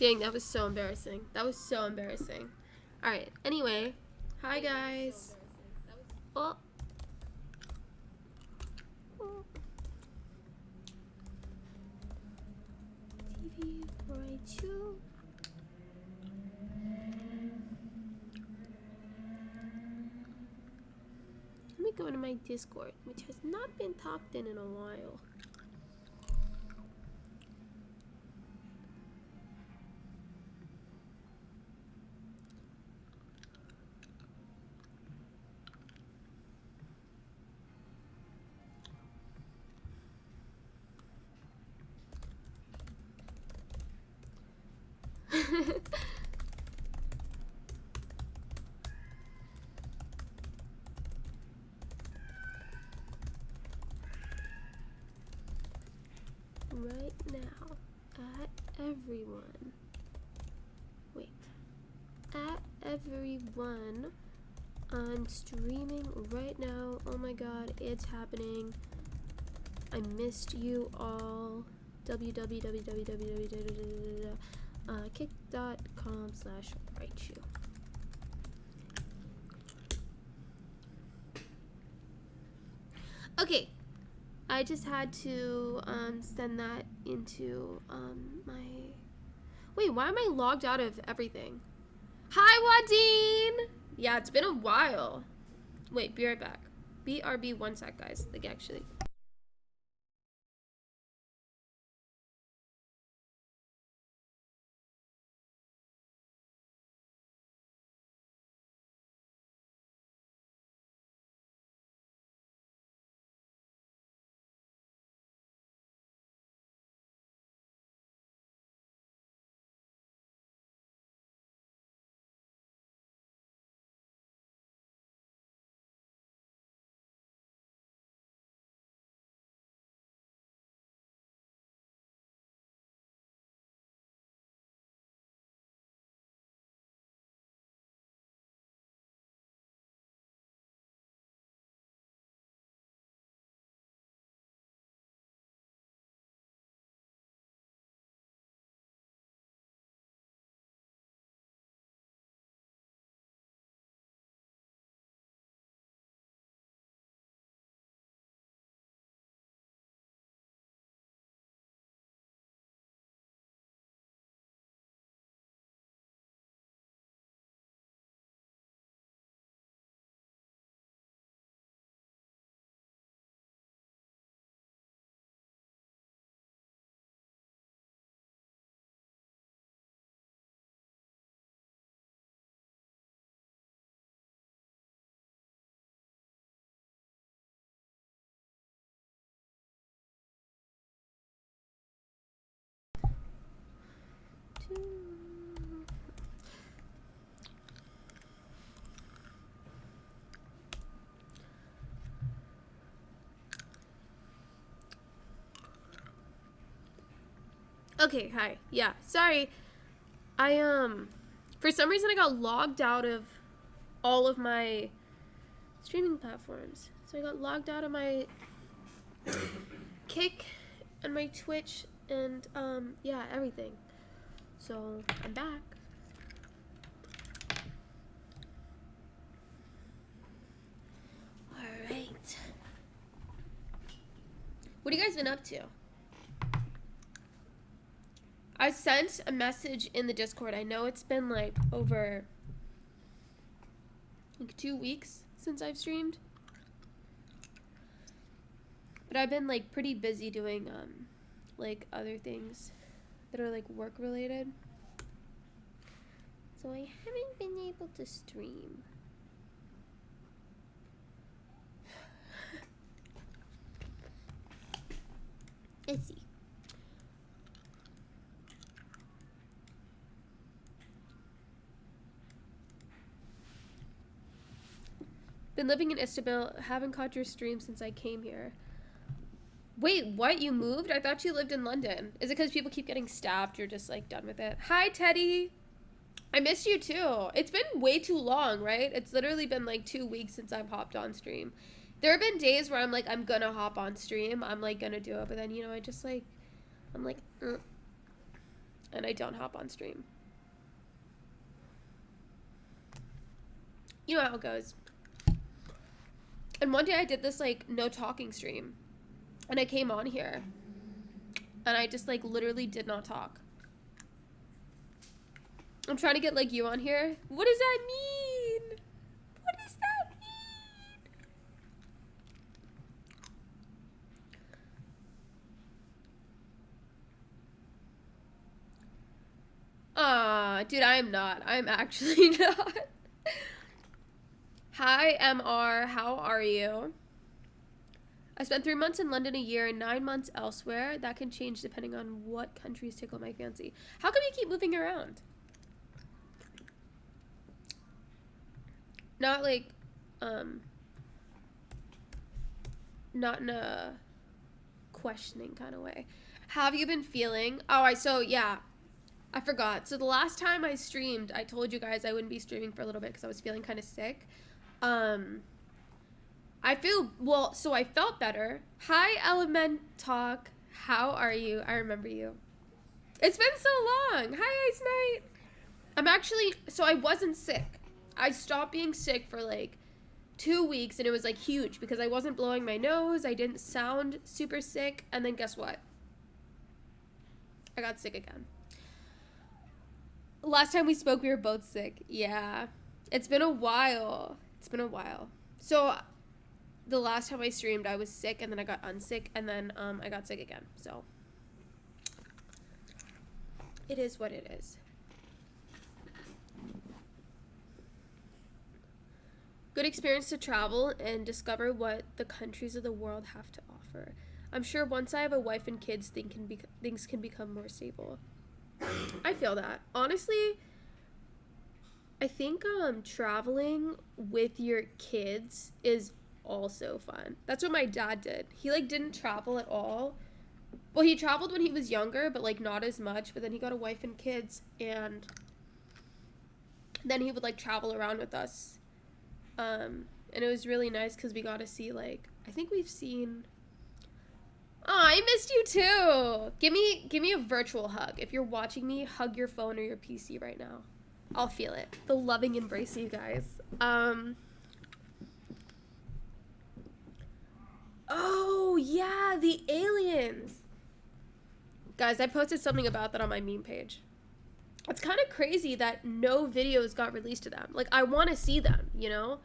Dang, that was so embarrassing. That was so embarrassing. Alright, anyway. Hi, guys. Oh. TV right you. Let me go to my Discord, which has not been talked in a while. Right now, at everyone. Wait. At everyone. I'm streaming right now. Oh my god, it's happening. I missed you all. kick.com/writeyou. Okay, I just had to send that into my. Wait, why am I logged out of everything? Hi, Wadeen! Yeah, it's been a while. Wait, be right back. BRB, one sec, guys. Like, actually. Okay, hi. Yeah, sorry. I, for some reason I got logged out of all of my streaming platforms. So I got logged out of my Kick and my Twitch and, yeah, everything. So, I'm back. Alright. What have you guys been up to? I sent a message in the Discord. I know it's been like over like 2 weeks since I've streamed. But I've been like pretty busy doing like other things that are like work related. So I haven't been able to stream. Let's see. Been living in Istanbul. Haven't caught your stream since I came here. Wait, what? You moved? I thought you lived in London. Is it because people keep getting stabbed? You're just like done with it. Hi, Teddy. I missed you too. It's been way too long, right? It's literally been like 2 weeks since I've hopped on stream. There have been days where I'm like, I'm gonna hop on stream. I'm like gonna do it. But then, you know, I just like, I'm like, and I don't hop on stream. You know how it goes. And one day I did this like no talking stream, and I came on here and I just like literally did not talk. I'm trying to get like you on here. What does that mean? What does that mean? Dude, I'm not. I'm actually not. Hi, MR. How are you? I spent 3 months in London, a year, and 9 months elsewhere. That can change depending on what countries tickle my fancy. How come you keep moving around? Not like, not in a questioning kind of way. How have you been feeling? So yeah, I forgot. So the last time I streamed, I told you guys I wouldn't be streaming for a little bit because I was feeling kind of sick. I felt better. Hi, Element Talk. How are you? I remember you. It's been so long. Hi, Ice Knight. I wasn't sick. I stopped being sick for like 2 weeks, and it was like huge because I wasn't blowing my nose. I didn't sound super sick. And then guess what? I got sick again. Last time we spoke, we were both sick. Yeah. It's been a while. So the last time I streamed, I was sick, and then I got unsick, and then I got sick again. So it is what it is. Good experience to travel and discover what the countries of the world have to offer. I'm sure once I have a wife and kids, things can become more stable. I feel that. Honestly, I think traveling with your kids is also fun. That's what my dad did. He like didn't travel at all. Well, he traveled when he was younger, but like not as much. But then he got a wife and kids, and then he would like travel around with us. And it was really nice because we got to see like, I think we've seen. Oh, I missed you too. Give me a virtual hug. If you're watching me, hug your phone or your PC right now. I'll feel it. The loving embrace, you guys. Oh, yeah, the aliens. Guys, I posted something about that on my meme page. It's kind of crazy that no videos got released of them. Like, I want to see them, you know?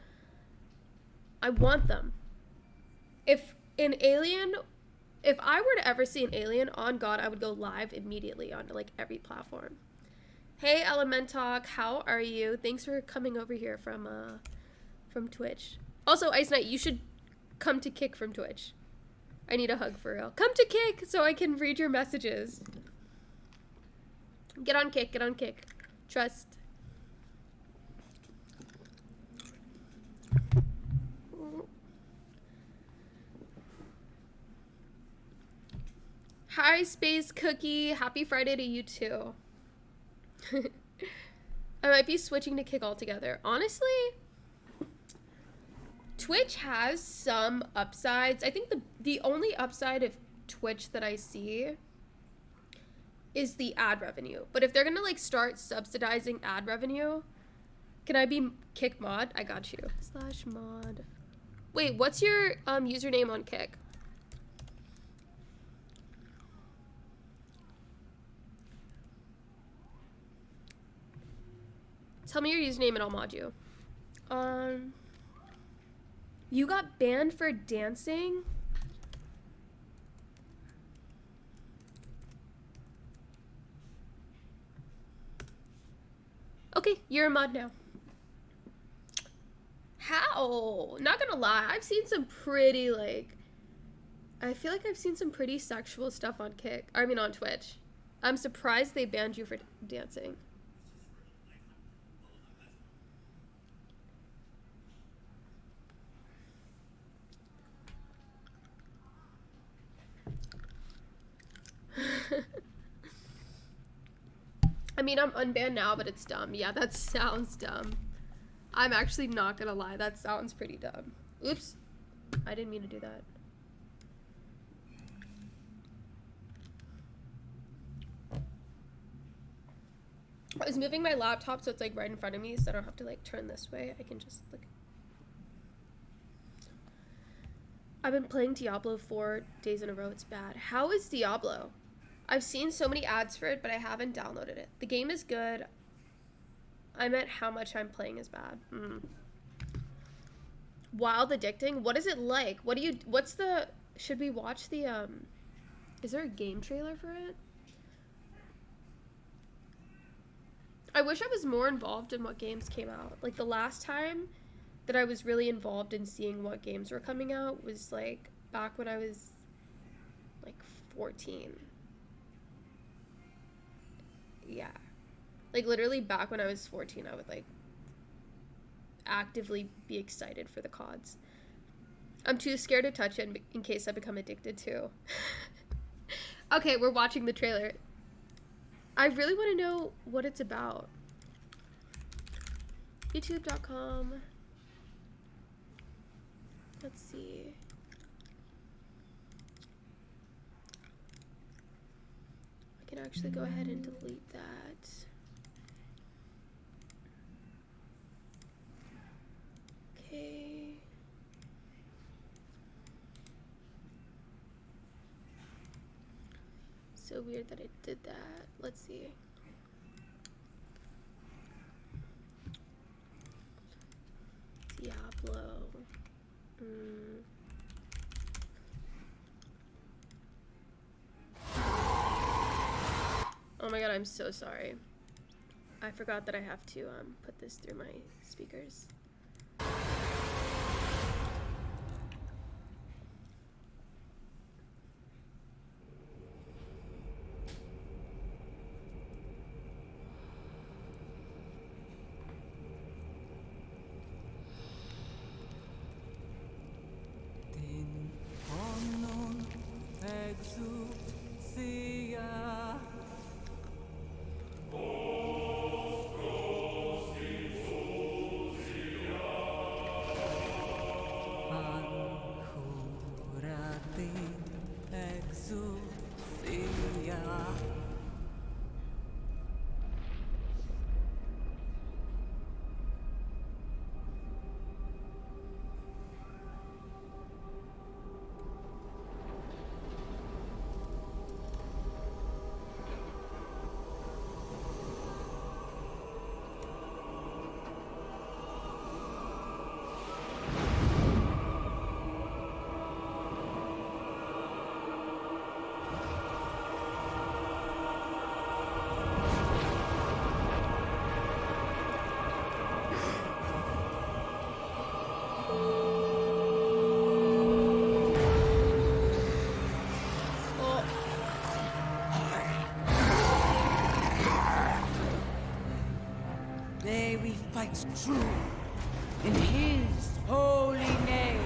I want them. If I were to ever see an alien, on God, I would go live immediately onto, like, every platform. Hey, Elementalk, how are you? Thanks for coming over here from Twitch. Also, Ice Knight, you should come to Kick from Twitch. I need a hug for real. Come to Kick so I can read your messages. Get on Kick, get on Kick. Trust. Hi, Space Cookie. Happy Friday to you too. I might be switching to Kick altogether. Honestly, Twitch has some upsides. I think the only upside of Twitch that I see is the ad revenue. But if they're gonna like start subsidizing ad revenue, can I be Kick mod? I got you. /mod. Wait, what's your username on Kick? Tell me your username and I'll mod you. You got banned for dancing? Okay, you're a mod now. How? Not gonna lie, I've seen some pretty, like, I feel like I've seen some pretty sexual stuff on on Twitch. I'm surprised they banned you for dancing. I mean, I'm unbanned now, but it's dumb. Yeah, that sounds dumb. I'm actually not gonna lie, that sounds pretty dumb. Oops. I didn't mean to do that. I was moving my laptop so it's like right in front of me, so I don't have to like turn this way. I can just like. I've been playing Diablo 4 days in a row. It's bad. How is Diablo? I've seen so many ads for it, but I haven't downloaded it. The game is good. I meant how much I'm playing is bad. Wild addicting? What is it like? What's the, should we watch the, is there a game trailer for it? I wish I was more involved in what games came out. Like the last time that I was really involved in seeing what games were coming out was like back when I was like 14. Yeah. Like literally back when I was 14, I would like actively be excited for the CODs. I'm too scared to touch it in case I become addicted too. Okay, we're watching the trailer. I really want to know what it's about. YouTube.com. Let's see. I can actually go ahead and delete that. Okay. So weird that it did that. Let's see. Diablo. Oh my god, I'm so sorry. I forgot that I have to put this through my speakers. Fights true in his holy name.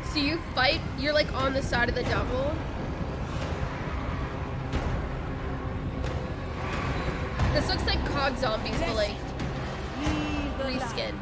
So you fight, you're like on the side of the devil. This looks like COD Zombies, but like reskinned.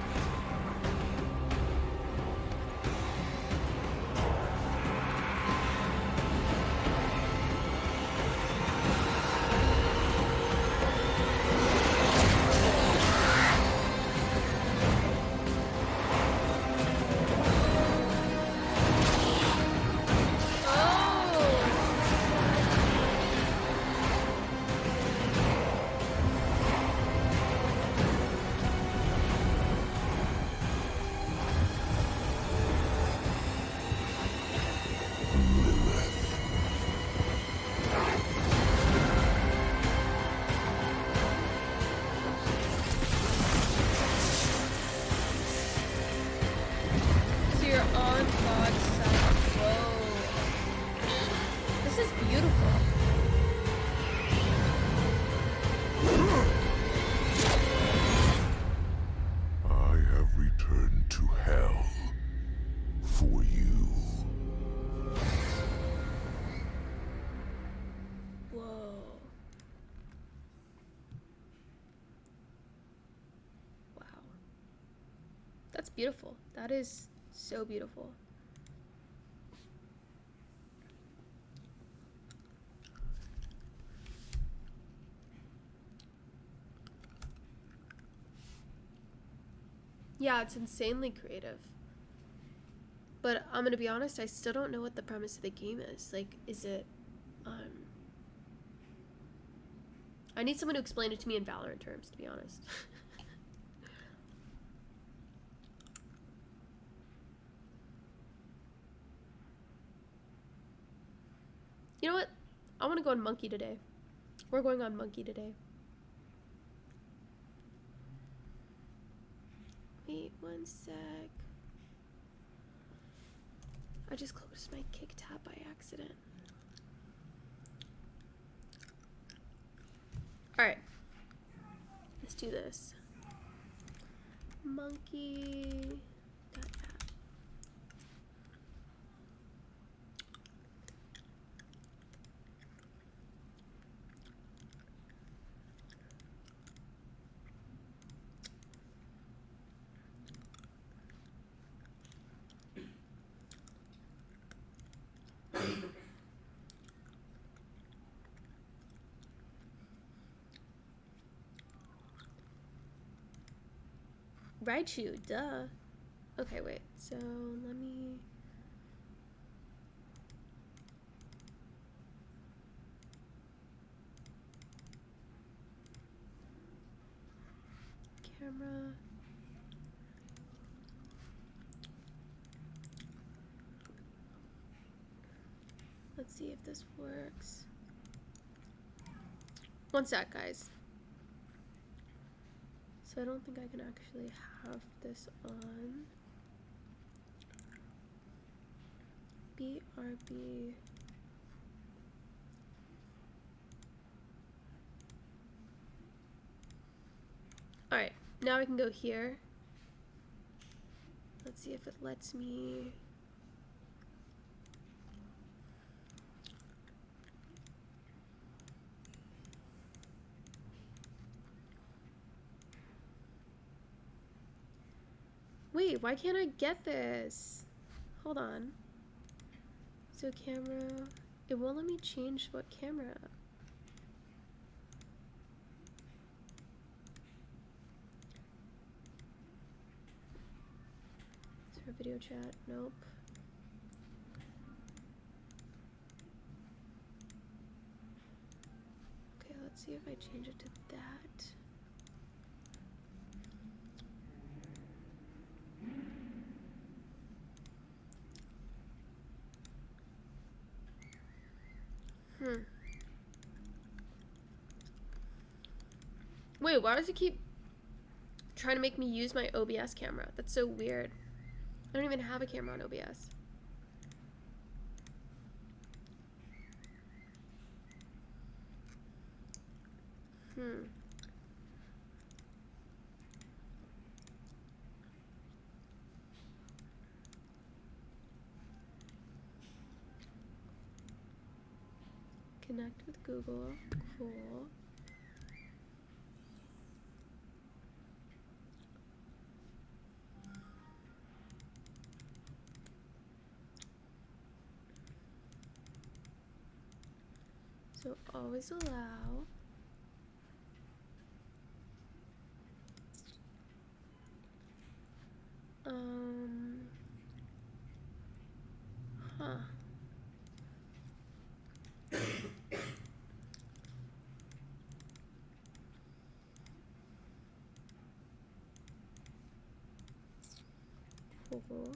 That's beautiful. That is so beautiful. Yeah, it's insanely creative. But I'm gonna be honest, I still don't know what the premise of the game is. Like, is it, I need someone to explain it to me in Valorant terms, to be honest. You know what? I want to go on Monkey today. We're going on Monkey today. Wait one sec. I just closed my kick tab by accident. Alright. Let's do this. Monkey. Raichu, duh. Okay, wait. So let me. Camera. Let's see if this works. One sec, guys. So I don't think I can actually have this on. BRB. Alright, now I can go here. Let's see if it lets me. Wait, why can't I get this? Hold on. So camera, it won't let me change what camera. Is there a video chat? Nope. Okay, let's see if I change it to that. Wait, why does it keep trying to make me use my OBS camera? That's so weird. I don't even have a camera on OBS. Connect with Google. Cool. So always allow. Huh. Cool.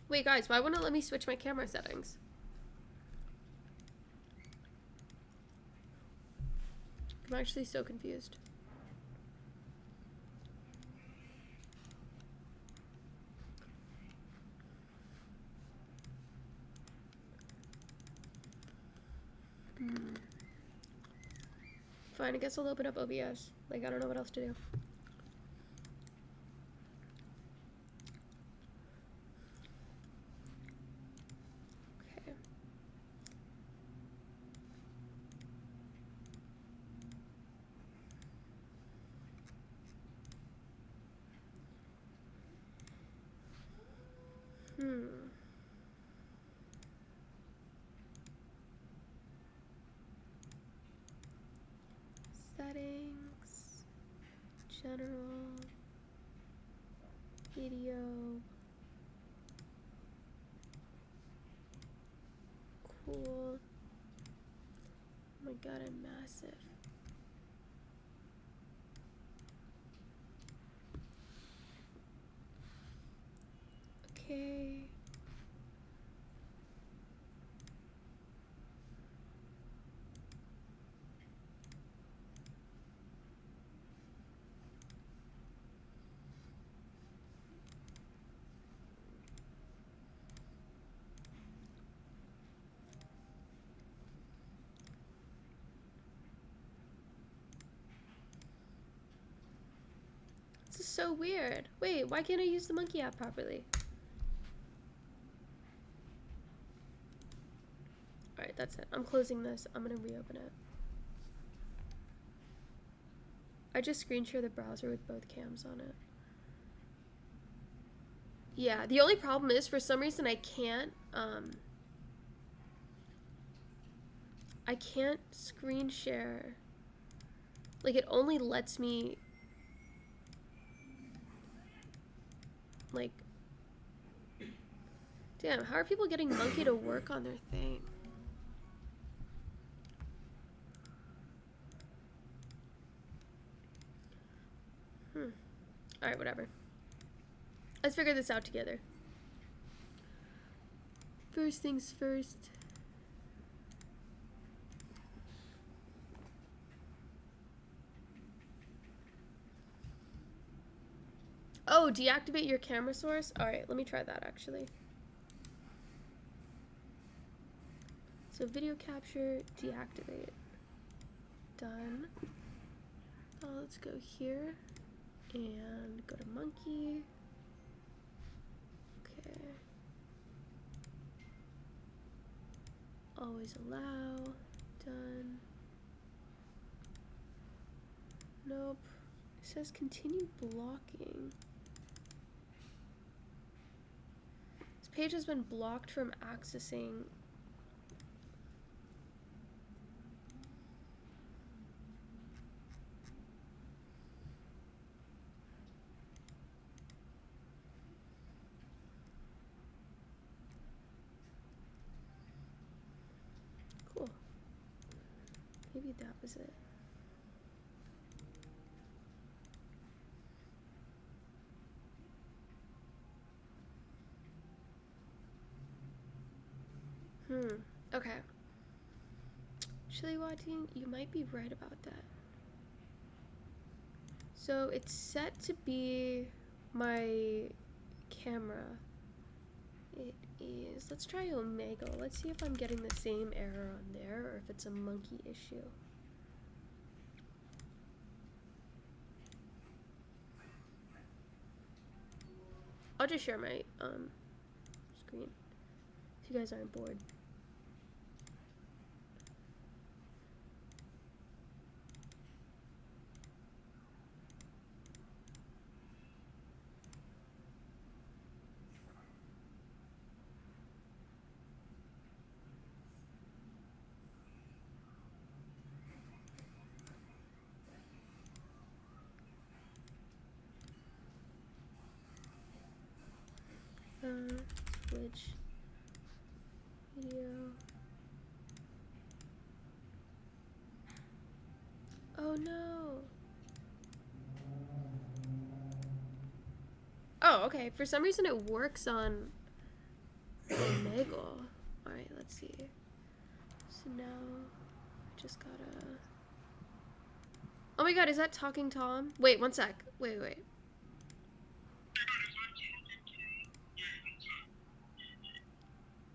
Wait, guys, why wouldn't it let me switch my camera settings? I'm actually so confused. Fine, I guess I'll open up OBS. Like, I don't know what else to do. Okay. General. Video. Cool. Oh my god, I'm massive. Okay. This is so weird. Wait, why can't I use the monkey app properly? Alright, that's it. I'm closing this. I'm gonna reopen it. I just screen share the browser with both cams on it. Yeah, the only problem is for some reason I can't screen share. Like, it only lets me, like, damn, how are people getting monkey to work on their thing? Alright, whatever. Let's figure this out together. First things first. Oh, deactivate your camera source? Alright, let me try that actually. So video capture, deactivate. Done. Let's go here and go to monkey. Okay. Always allow. Done. Nope. It says continue blocking. This page has been blocked from accessing. Cool. Maybe that was it. Okay. Chili watching, you might be right about that. So it's set to be my camera. It is. Let's try Omega. Let's see if I'm getting the same error on there or if it's a monkey issue. I'll just share my screen if you guys aren't bored. Switch video. Oh no. Oh, okay. For some reason it works on Omegle. Alright, let's see. So now I just gotta. Oh my god, is that Talking Tom? Wait, one sec. Wait.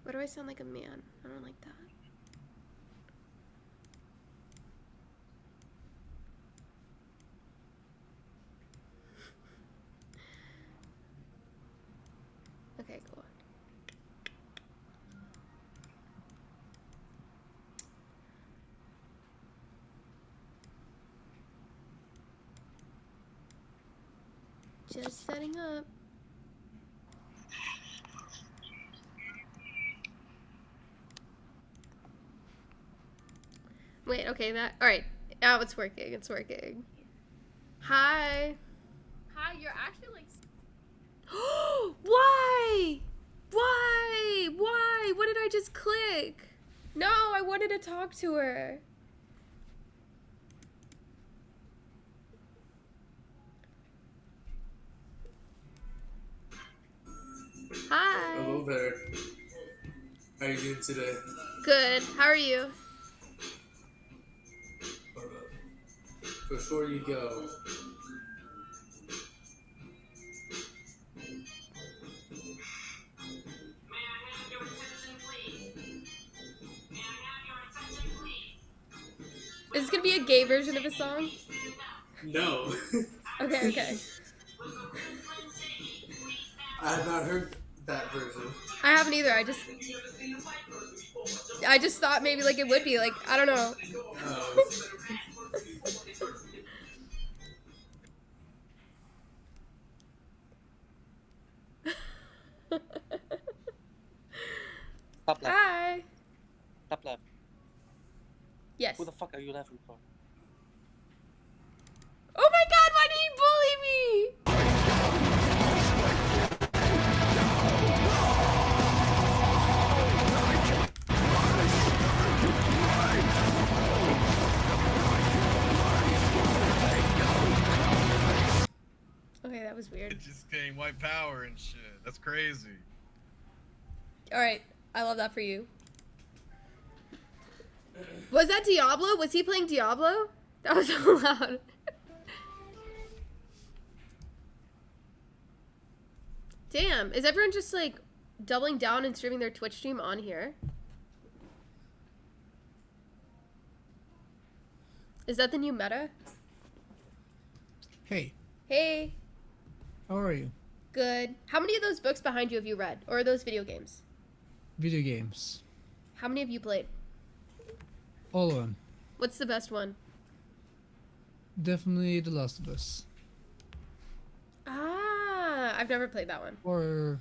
Why do I sound like a man? I don't like that. Okay, cool. Just setting up. Wait, okay, that. Alright. Now it's working. It's working. Hi. Hi, you're actually like. Why? Why? Why? What did I just click? No, I wanted to talk to her. Hi. Hello there. How are you doing today? Good. How are you? Hold up. Before you go, Is this gonna be a gay version of a song? no. Okay, okay. I have not heard that version. I haven't either. I just thought maybe like it would be like I don't know. Top left. Hi. Top left. Yes. Who the fuck are you laughing for? Oh my god, why did he bully me? Okay, that was weird. Just getting white power and shit. That's crazy. Alright, I love that for you. Was that Diablo? Was he playing Diablo? That was so loud. Damn, is everyone just like doubling down and streaming their Twitch stream on here? Is that the new meta? Hey, Hey, how are you? good. How many of those books behind you have you read? Or are those video games? Video games. How many have you played? All of them. What's the best one? Definitely The Last of Us. Ah, I've never played that one. Or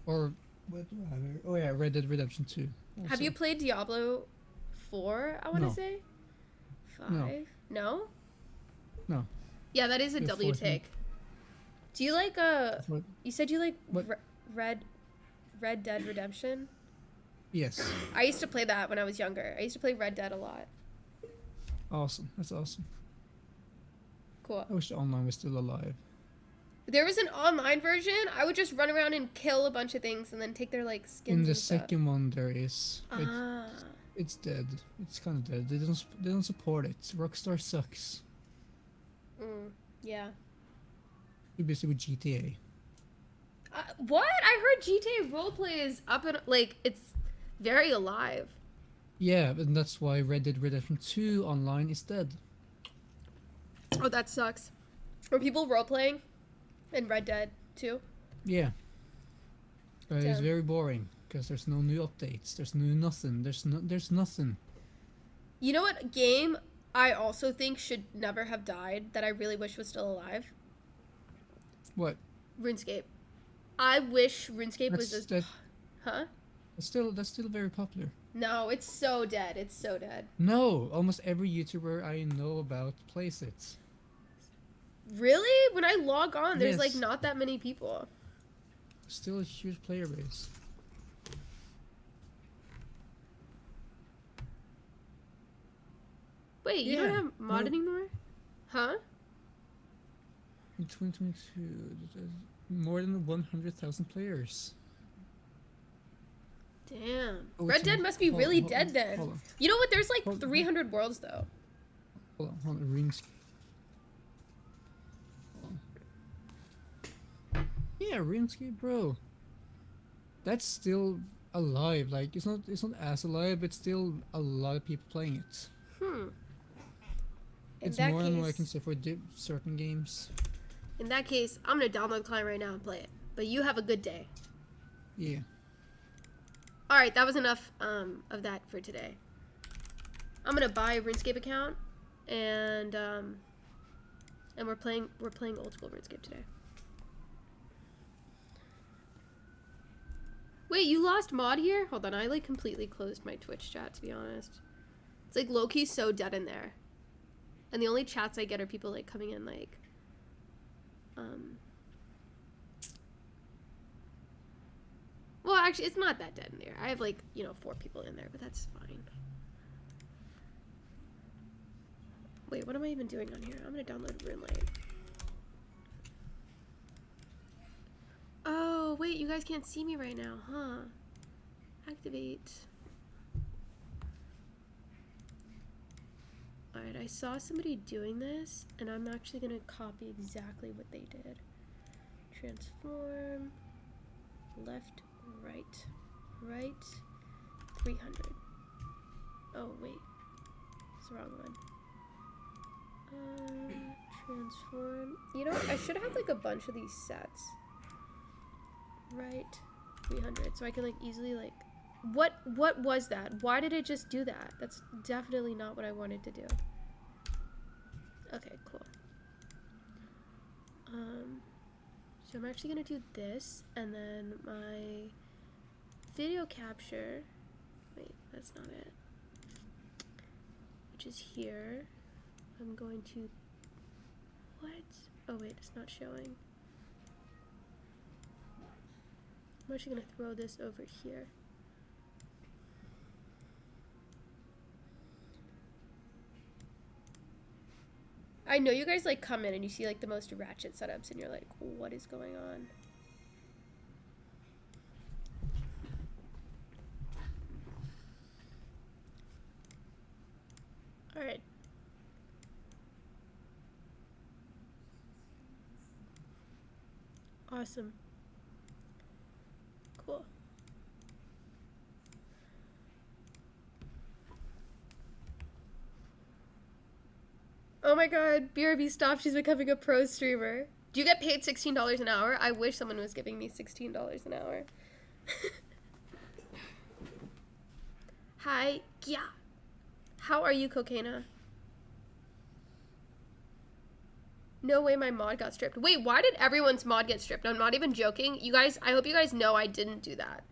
what do I have here? Oh yeah, Red Dead Redemption 2. Have also. you played Diablo 4, I want to No. say? 5? No. No? No. Yeah, that is a The W 14th. take. Do you like What? you said you like What? Red Dead Redemption? Yes. I used to play that when I was younger. I used to play Red Dead a lot. Awesome. That's awesome. Cool. I wish the online was still alive. If there was an online version, I would just run around and kill a bunch of things and then take their like skins In the and stuff. second one, there is. Ah. It's dead. It's kind of dead. They don't support it. Rockstar sucks. Yeah. You're busy with GTA. What? I heard GTA roleplay is up and like it's very alive. Yeah, and that's why Red Dead Redemption 2 online is dead. Oh, that sucks. Were people roleplaying in Red Dead too? Yeah. It's Damn. very boring because there's no new updates. There's nothing. There's nothing. You know what game I also think should never have died that I really wish was still alive? What? RuneScape. I wish RuneScape was That's, as... that, Huh? that's still very popular. No, it's so dead. It's so dead. No, almost every YouTuber I know about plays it. Really? When I log on, there's like Yes. not that many people. Still a huge player base. Wait, you don't Yeah, have mod well- anymore? Huh? In 2022, there's more than 100,000 players. Damn. Oh, Red it's Dead on- must be hold- really hold- dead then. hold on. You know what? There's like Hold- 300 worlds though. Hold on, RuneScape. Hold on. Yeah, RuneScape, bro. That's still alive. Like it's not as alive, but still a lot of people playing it. In It's that more than what I case- can say for certain games. In that case, I'm gonna download the client right now and play it. But you have a good day. Yeah. All right, that was enough of that for today. I'm gonna buy a RuneScape account, and we're playing old school RuneScape today. Wait, you lost mod here? Hold on, I like completely closed my Twitch chat to be honest. It's like low-key so dead in there, and the only chats I get are people like coming in like Well, actually, it's not that dead in there. I have, like, you know, 4 people in there, but that's fine. Wait, what am I even doing on here? I'm gonna download RuneLight. Oh, wait, you guys can't see me right now, huh? Activate. Alright, I saw somebody doing this, and I'm actually gonna copy exactly what they did. Transform. Left, right. Right. 300. Oh, wait. It's the wrong one. Transform. You know what? I should have like a bunch of these sets. Right. 300. So I can like easily like... What was that? Why did it just do that? That's definitely not what I wanted to do. Okay, cool. So I'm actually gonna do this, and then my video capture... Wait, that's not it. Which is here. I'm going to... What? Oh wait, it's not showing. I'm actually gonna throw this over here. I know you guys like come in and you see like the most ratchet setups and you're like, what is going on? Alright. Awesome. Cool. Oh my god, BRB stop, she's becoming a pro streamer. Do you get paid $16 an hour? I wish someone was giving me $16 an hour. Hi, yeah. How are you, Cocaina? No way my mod got stripped. Wait, why did everyone's mod get stripped? I'm not even joking. You guys, I hope you guys know I didn't do that.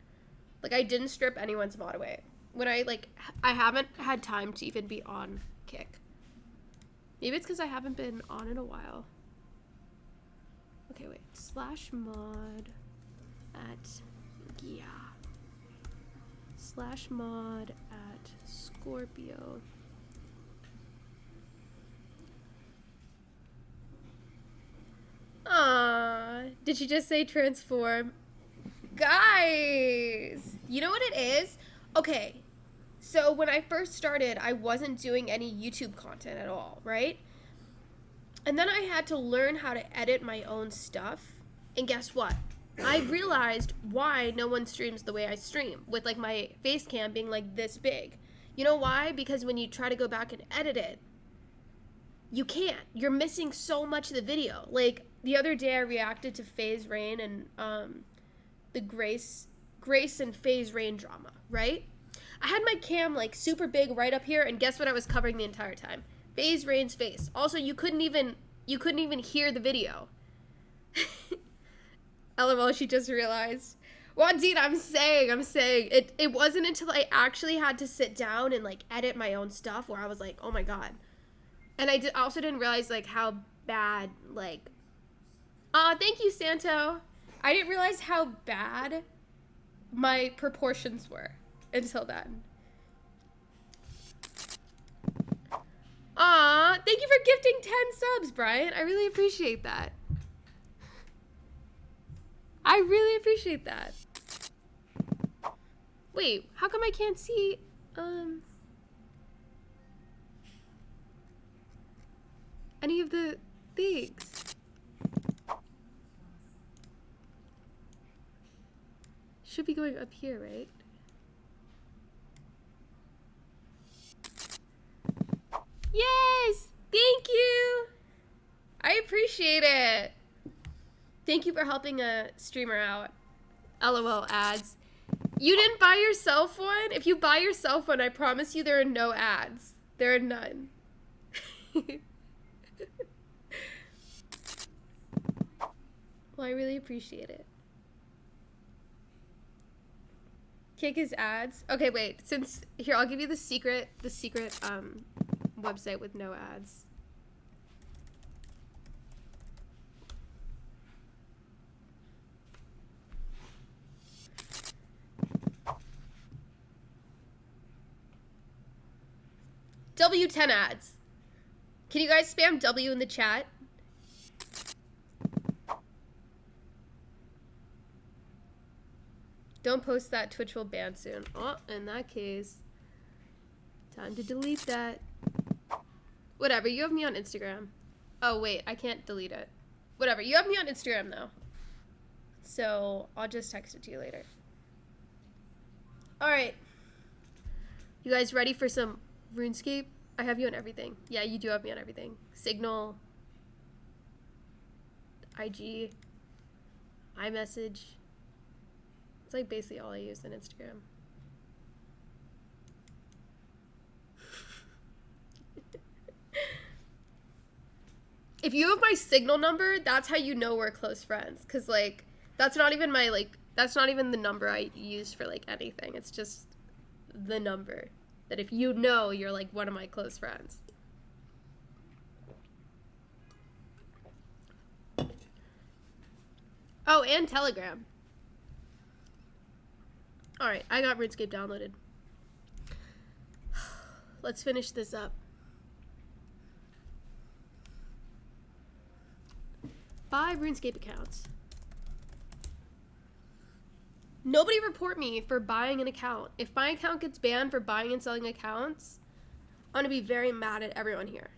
Like, I didn't strip anyone's mod away. When I haven't had time to even be on Kick. Maybe it's because I haven't been on in a while. Okay, wait. /mod at, yeah. /mod at Scorpio. Did she just say transform? Guys, you know what it is? Okay, so when I first started, I wasn't doing any YouTube content at all, right? And then I had to learn how to edit my own stuff. And guess what? I realized why no one streams the way I stream, with like my face cam being like this big. You know why? Because when you try to go back and edit it, you can't. You're missing so much of the video. Like, the other day I reacted to FaZe Rain and the Grace and FaZe Rain drama, right? I had my cam like super big right up here, and guess what I was covering the entire time? FaZe Rain's face. Also, you couldn't even hear the video. LOL, she just realized. Well, dude, I'm saying it wasn't until I actually had to sit down and like edit my own stuff where I was like, oh my god. And I also didn't realize like how bad like, thank you, Santo. I didn't realize how bad my proportions were until then. Thank you for gifting 10 subs, Brian. I really appreciate that. I really appreciate that. Wait, how come I can't see, any of the things? Should be going up here, right? Yes! Thank you! I appreciate it. Thank you for helping a streamer out. LOL ads. You didn't buy yourself one? If you buy yourself one, I promise you there are no ads. There are none. Well, I really appreciate it. Kick is ads. Okay, wait. Since here, I'll give you the secret website with no ads. W10 ads. Can you guys spam W in the chat? Don't post that, Twitch will ban soon. Oh, in that case, time to delete that. Whatever, you have me on Instagram. Oh wait, I can't delete it. Whatever, you have me on Instagram though. So, I'll just text it to you later. Alright. You guys ready for some RuneScape? I have you on everything. Yeah, you do have me on everything. Signal, IG, iMessage. It's like basically all I use on Instagram. If you have my Signal number, that's how you know we're close friends. Cause like, that's not even my like, that's not even the number I use for like anything. It's just the number that if you know, you're like one of my close friends. Oh, and Telegram. Alright, I got RuneScape downloaded. Let's finish this up. 5 RuneScape accounts. Nobody report me for buying an account. If my account gets banned for buying and selling accounts, I'm gonna be very mad at everyone here.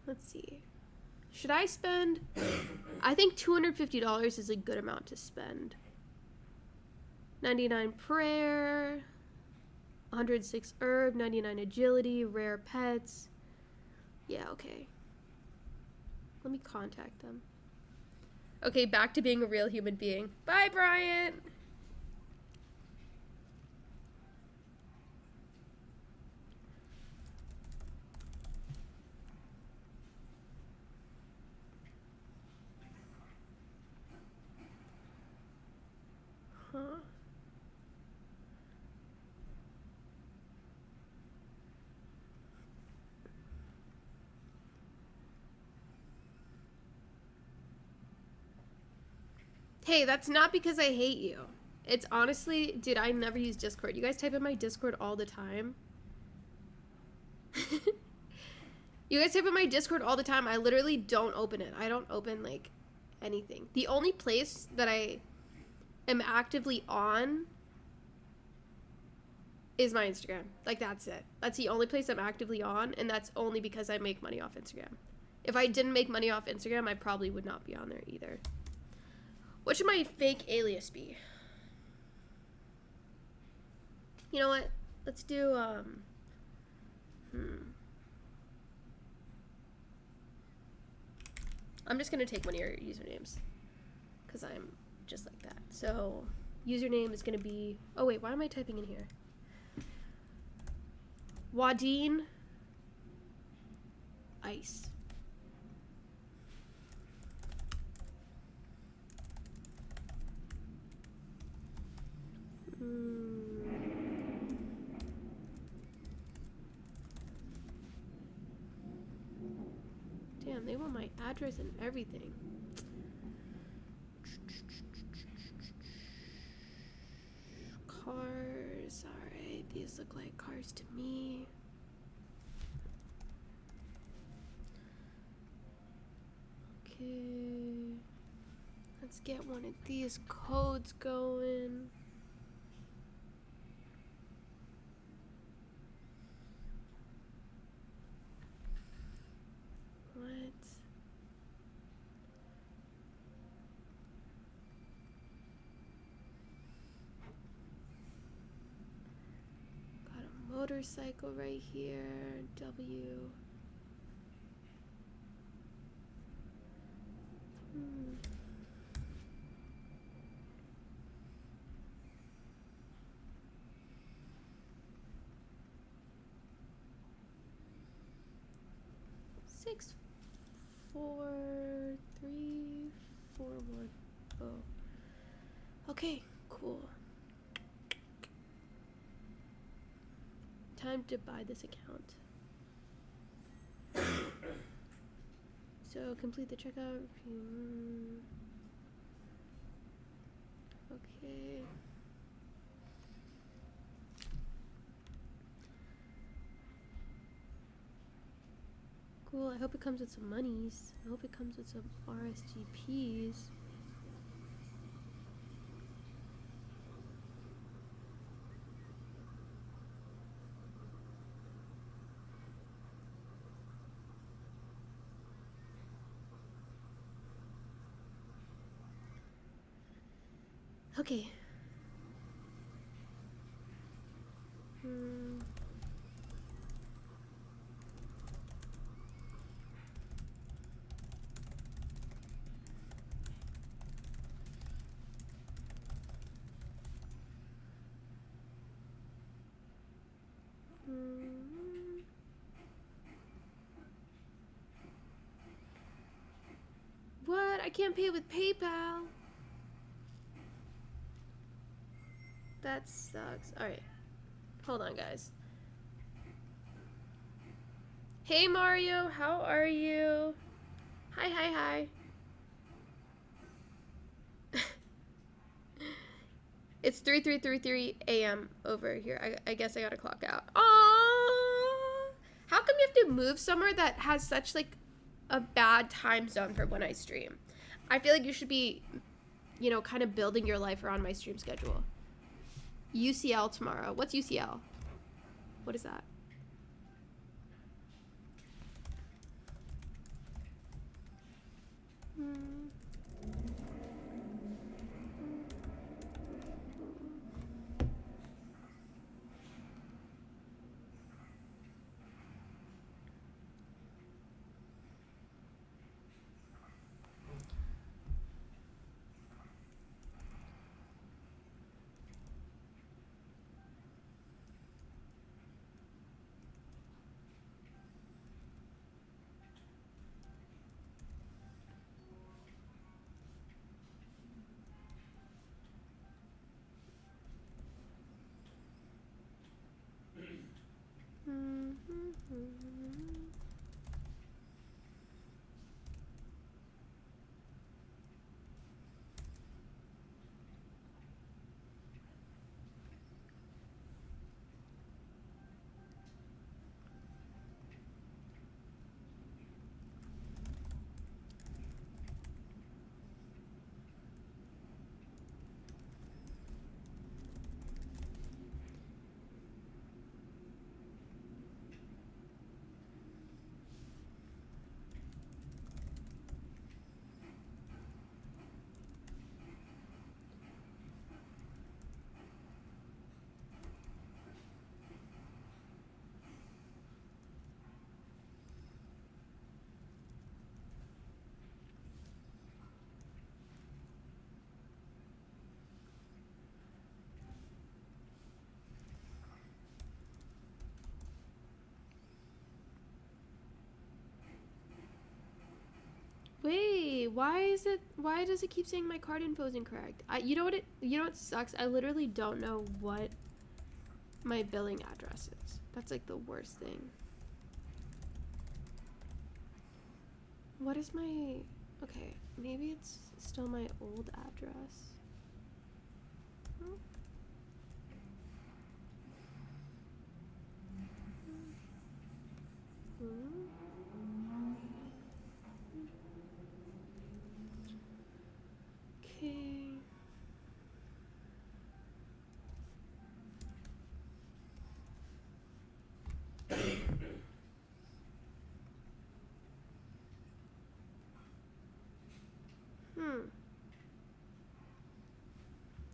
Let's see. Should I spend? I think $250 is a good amount to spend. 99 prayer, 106 herb, 99 agility, rare pets. Yeah, okay. Let me contact them. Okay, back to being a real human being. Bye, Brian! Huh? Hey, that's not because I hate you. It's honestly, dude, I never use Discord. You guys type in my Discord all the time. You guys type in my Discord all the time. I literally don't open it. I don't open, like, anything. The only place that I am actively on is my Instagram. Like, that's it. That's the only place I'm actively on, and that's only because I make money off Instagram. If I didn't make money off Instagram, I probably would not be on there either. What should my fake alias be? You know what? Let's do, I'm just gonna take one of your usernames. Because I'm just like that. So, username is gonna be... Oh wait, why am I typing in here? Wadeen Ice. Damn, they want my address and everything. Cars, alright, these look like cars to me. Okay, let's get one of these codes going. What? Got a motorcycle right here. W. Six, 4, 3, 4, 1. Oh. Okay, cool. Time to buy this account. So complete the checkout. Okay. Cool. I hope it comes with some monies. I hope it comes with some RSGPs. Okay. Hmm. Hmm. What? I can't pay with PayPal. That sucks. Alright. Hold on, guys. Hey, Mario. How are you? Hi, hi, hi. It's 3:33 a.m. over here. I guess I gotta clock out. Aww. How come you have to move somewhere that has such like a bad time zone for when I stream? I feel like you should be, you know, kind of building your life around my stream schedule. UCL tomorrow. What's UCL? What is that? Hmm. Wait, why does it keep saying my card info is incorrect? You know what sucks? I literally don't know what my billing address is. That's like the worst thing. What is my, okay, maybe it's still my old address. Hmm. Okay.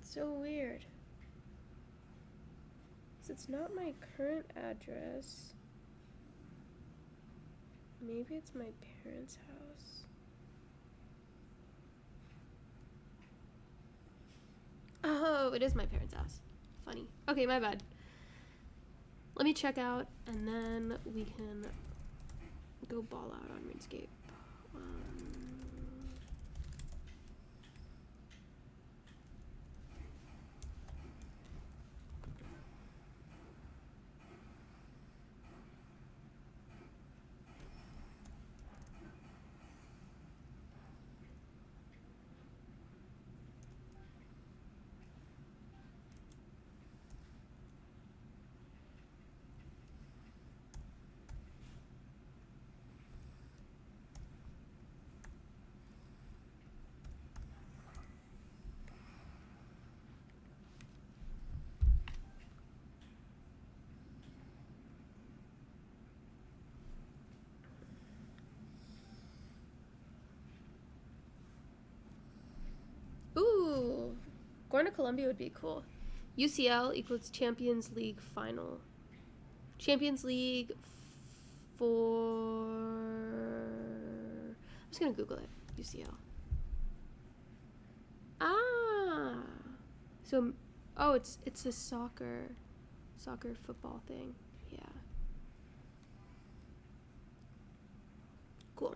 So weird. 'Cause it's not my current address. Maybe it's my parents' house. Oh, it is my parents' house. Funny. Okay, my bad. Let me check out, and then we can go ball out on RuneScape. Going to Columbia would be cool. UCL equals Champions League final. Champions League for... I'm just gonna Google it. UCL. Ah! So, oh, it's a soccer football thing. Yeah. Cool.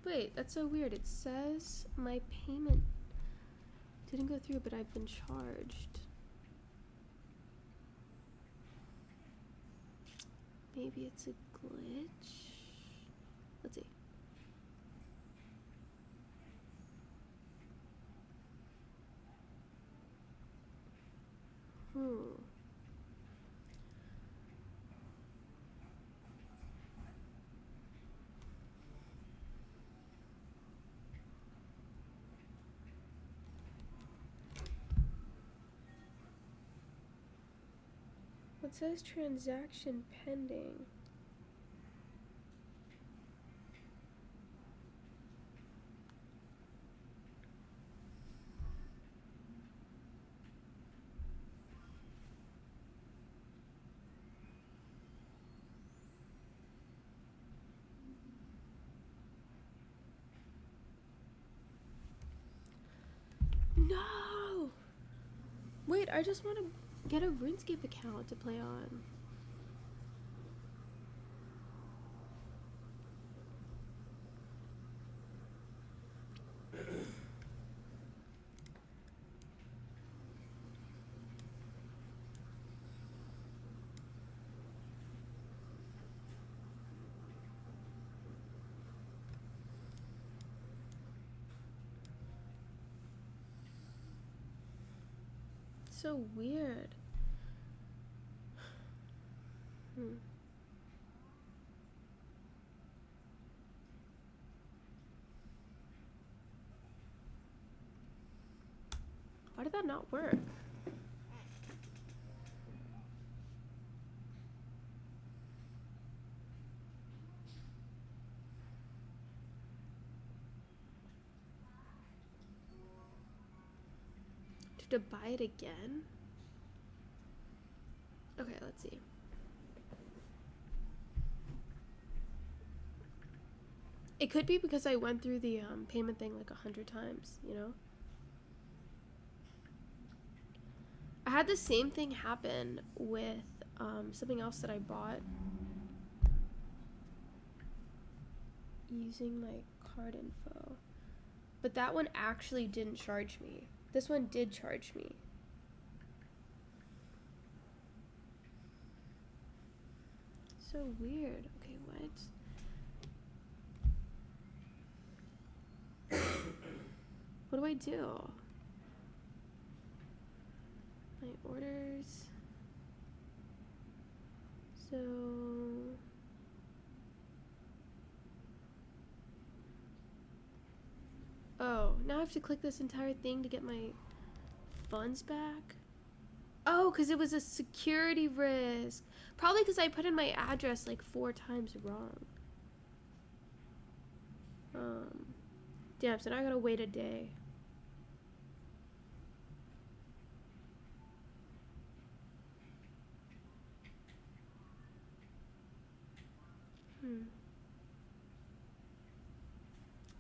Wait, that's so weird. It says my payment didn't go through, but I've been charged. Maybe it's a glitch. Let's see. It says transaction pending. No! Wait, I just want to get a RuneScape account to play on. So weird. Why did that not work? Do I have to buy it again? Okay, let's see. It could be because I went through the payment thing like 100 times, you know? I had the same thing happen with something else that I bought using my card info. But that one actually didn't charge me. This one did charge me. So weird. Okay, what? What do I do? My orders. So oh, now I have to click this entire thing to get my funds back? Oh, because it was a security risk. Probably because I put in my address like 4 times wrong. Damn, so now I gotta wait a day.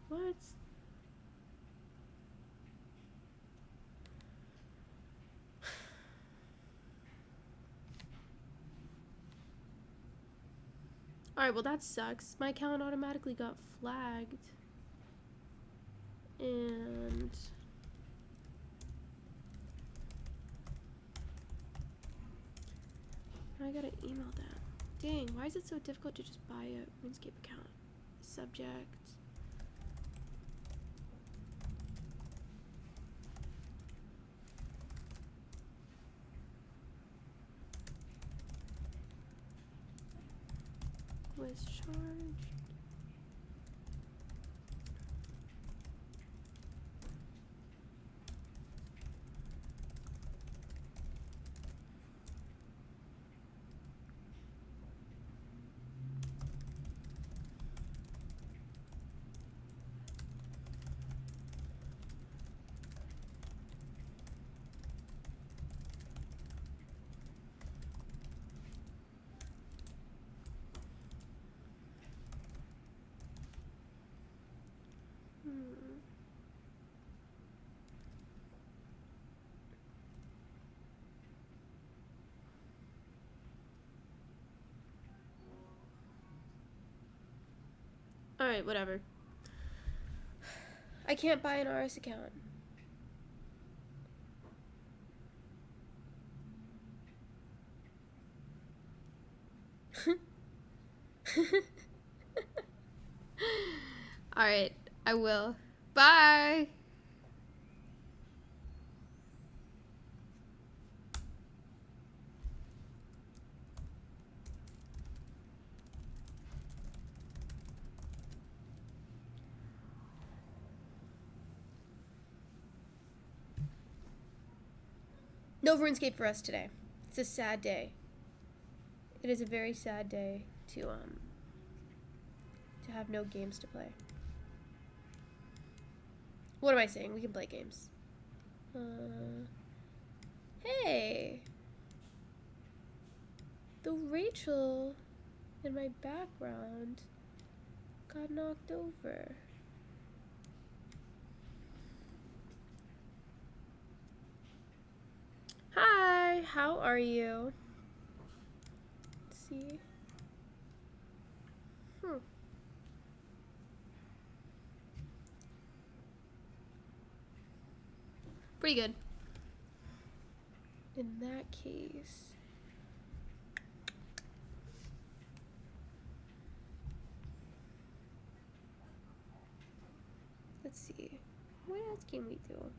What? Alright, well that sucks. My account automatically got flagged. And I gotta email that. Dang, why is it so difficult to just buy a RuneScape account? Subject. was charged. Alright, whatever. I can't buy an RS account. Alright, I will. Bye! No RuneScape for us today. It's a sad day. It is a very sad day to have no games to play. What am I saying? We can play games. Hey! The Rachel in my background got knocked over. Hi, how are you? Let's see. Pretty good. In that case. Let's see. What else can we do?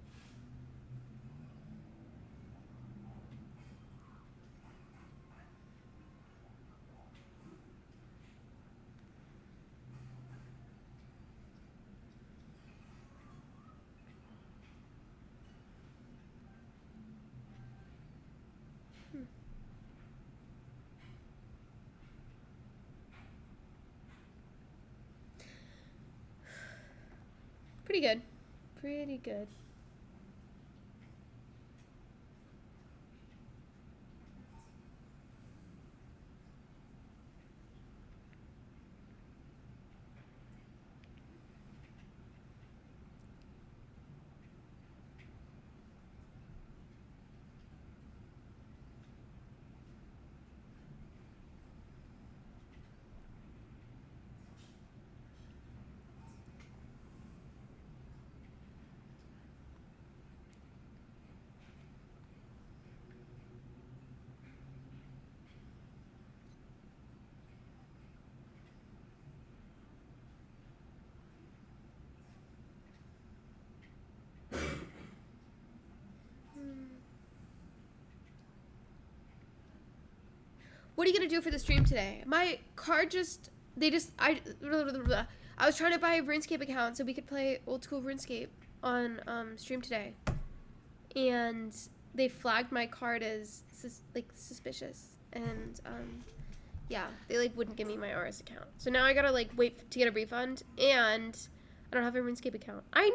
Pretty good. Pretty good. What are you gonna do for the stream today? My card I was trying to buy a RuneScape account so we could play old school RuneScape on stream today, and they flagged my card as suspicious, and yeah, they like wouldn't give me my RS account. So now I gotta like wait to get a refund, and I don't have a RuneScape account. I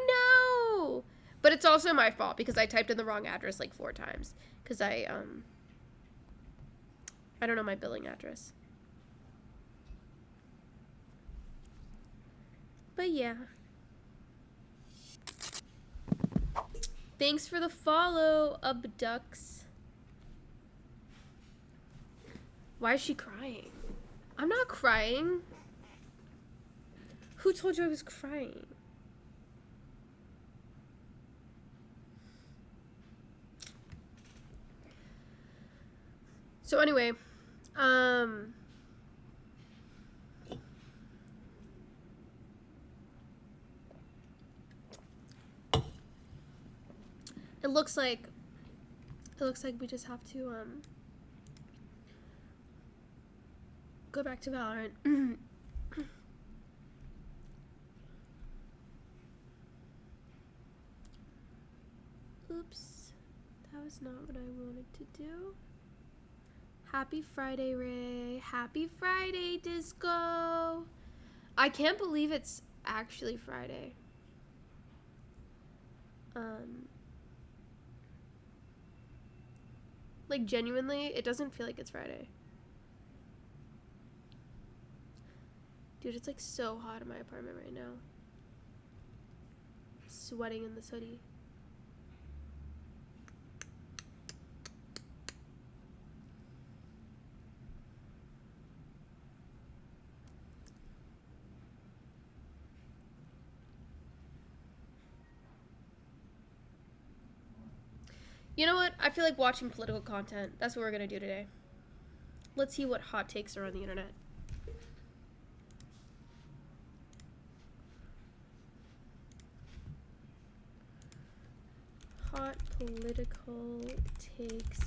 know, but it's also my fault because I typed in the wrong address like 4 times because I don't know my billing address. But yeah. Thanks for the follow, Abducts. Why is she crying? I'm not crying. Who told you I was crying? So anyway, it looks like we just have to Go back to Valorant. Oops. That was not what I wanted to do. Happy Friday, Ray. Happy Friday, Disco. I can't believe it's actually Friday. Like, genuinely, it doesn't feel like it's Friday. Dude, it's like so hot in my apartment right now. Sweating in this hoodie. You know what? I feel like watching political content. That's what we're gonna do today. Let's see what hot takes are on the internet. Hot political takes.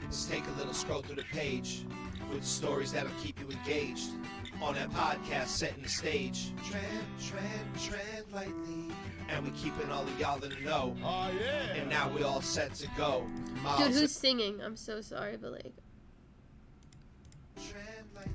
Let's take a little scroll through the page with stories that'll keep you engaged on that podcast setting the stage. Tread lightly. And we keeping all of y'all in the know. Oh yeah. And now we all set to go. Dude, who's singing? I'm so sorry, but like. Tread lightly.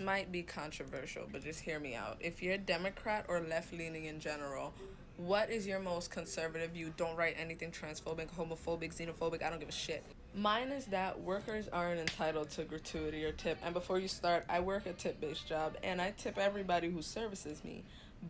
Might be controversial, but just hear me out. If you're Democrat or left-leaning in general, what is your most conservative view? Don't write anything transphobic, homophobic, xenophobic. I don't give a shit. Mine is that workers aren't entitled to gratuity or tip. And before you start, I work a tip-based job, and I tip everybody who services me.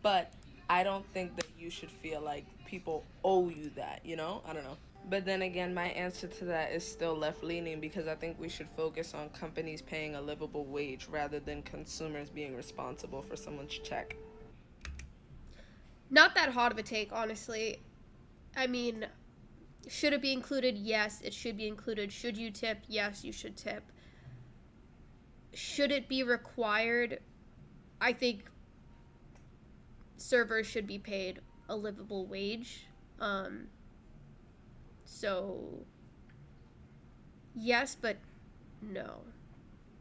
But I don't think that you should feel like people owe you that, you know? I don't know. But then again, my answer to that is still left-leaning because I think we should focus on companies paying a livable wage rather than consumers being responsible for someone's check. Not that hot of a take, honestly. I mean, should it be included? Yes, it should be included. Should you tip? Yes, you should tip. Should it be required? I think servers should be paid a livable wage. So, yes, but no.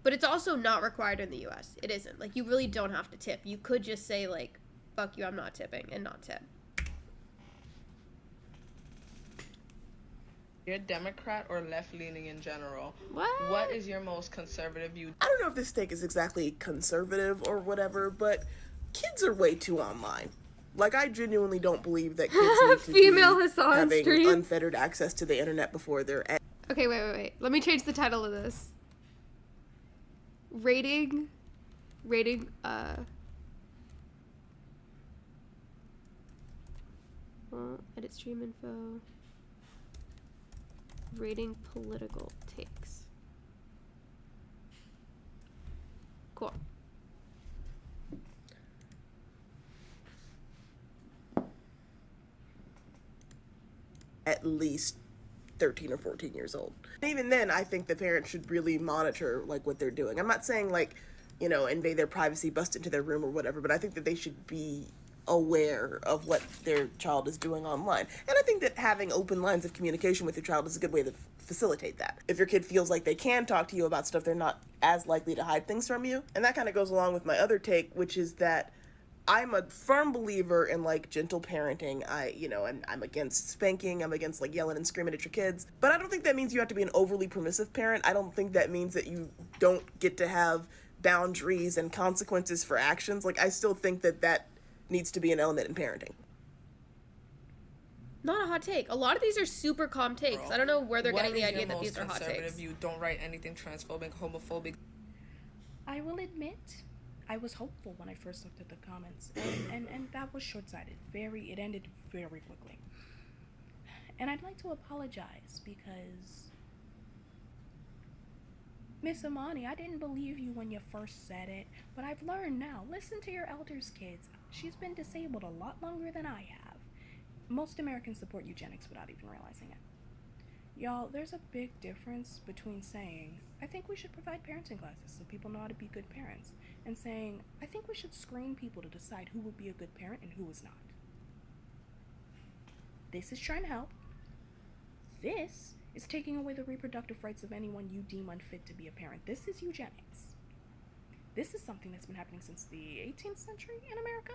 But it's also not required in the US. It isn't. Like, you really don't have to tip. You could just say, like, fuck you, I'm not tipping, and not tip. You're Democrat or left-leaning in general. What is your most conservative view? I don't know if this take is exactly conservative or whatever, but kids are way too online. Like, I genuinely don't believe that kids need to Female be Hassan having stream. unfettered access to the internet before they're Okay, wait. Let me change the title of this. Rating, edit stream info. Rating political takes. Cool. at least 13 or 14 years old. Even then, I think the parents should really monitor, like, what they're doing. I'm not saying, like, you know, invade their privacy, bust into their room or whatever, but I think that they should be aware of what their child is doing online. And I think that having open lines of communication with your child is a good way to facilitate that. If your kid feels like they can talk to you about stuff, they're not as likely to hide things from you. And that kind of goes along with my other take, which is that I'm a firm believer in, like, gentle parenting. And I'm against spanking. I'm against, like, yelling and screaming at your kids. But I don't think that means you have to be an overly permissive parent. I don't think that means that you don't get to have boundaries and consequences for actions. Like, I still think that that needs to be an element in parenting. Not a hot take. A lot of these are super calm takes. I don't know where they're getting the idea that these are hot takes. You don't write anything transphobic, homophobic. I will admit, I was hopeful when I first looked at the comments, and that was short-sighted. It ended very quickly. And I'd like to apologize because, Miss Amani, I didn't believe you when you first said it, but I've learned now. Listen to your elders, kids. She's been disabled a lot longer than I have. Most Americans support eugenics without even realizing it. Y'all, there's a big difference between saying, I think we should provide parenting classes so people know how to be good parents, and saying, I think we should screen people to decide who would be a good parent and who is not. This is trying to help. This is taking away the reproductive rights of anyone you deem unfit to be a parent. This is eugenics. This is something that's been happening since the 18th century in America.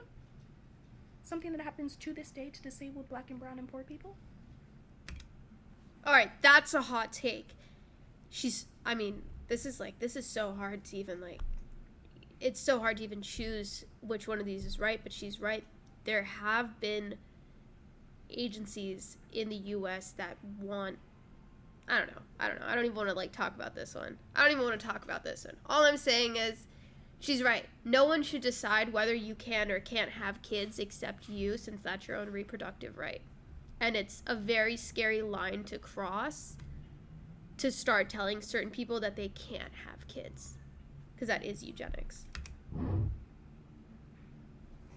Something that happens to this day to disabled black and brown and poor people. All right, that's a hot take. This is so hard to even, it's so hard to even choose which one of these is right, but she's right. There have been agencies in the U.S. that want, I don't know. I don't even want to, talk about this one. All I'm saying is, she's right. No one should decide whether you can or can't have kids except you, since that's your own reproductive right. And it's a very scary line to cross to start telling certain people that they can't have kids, because that is eugenics.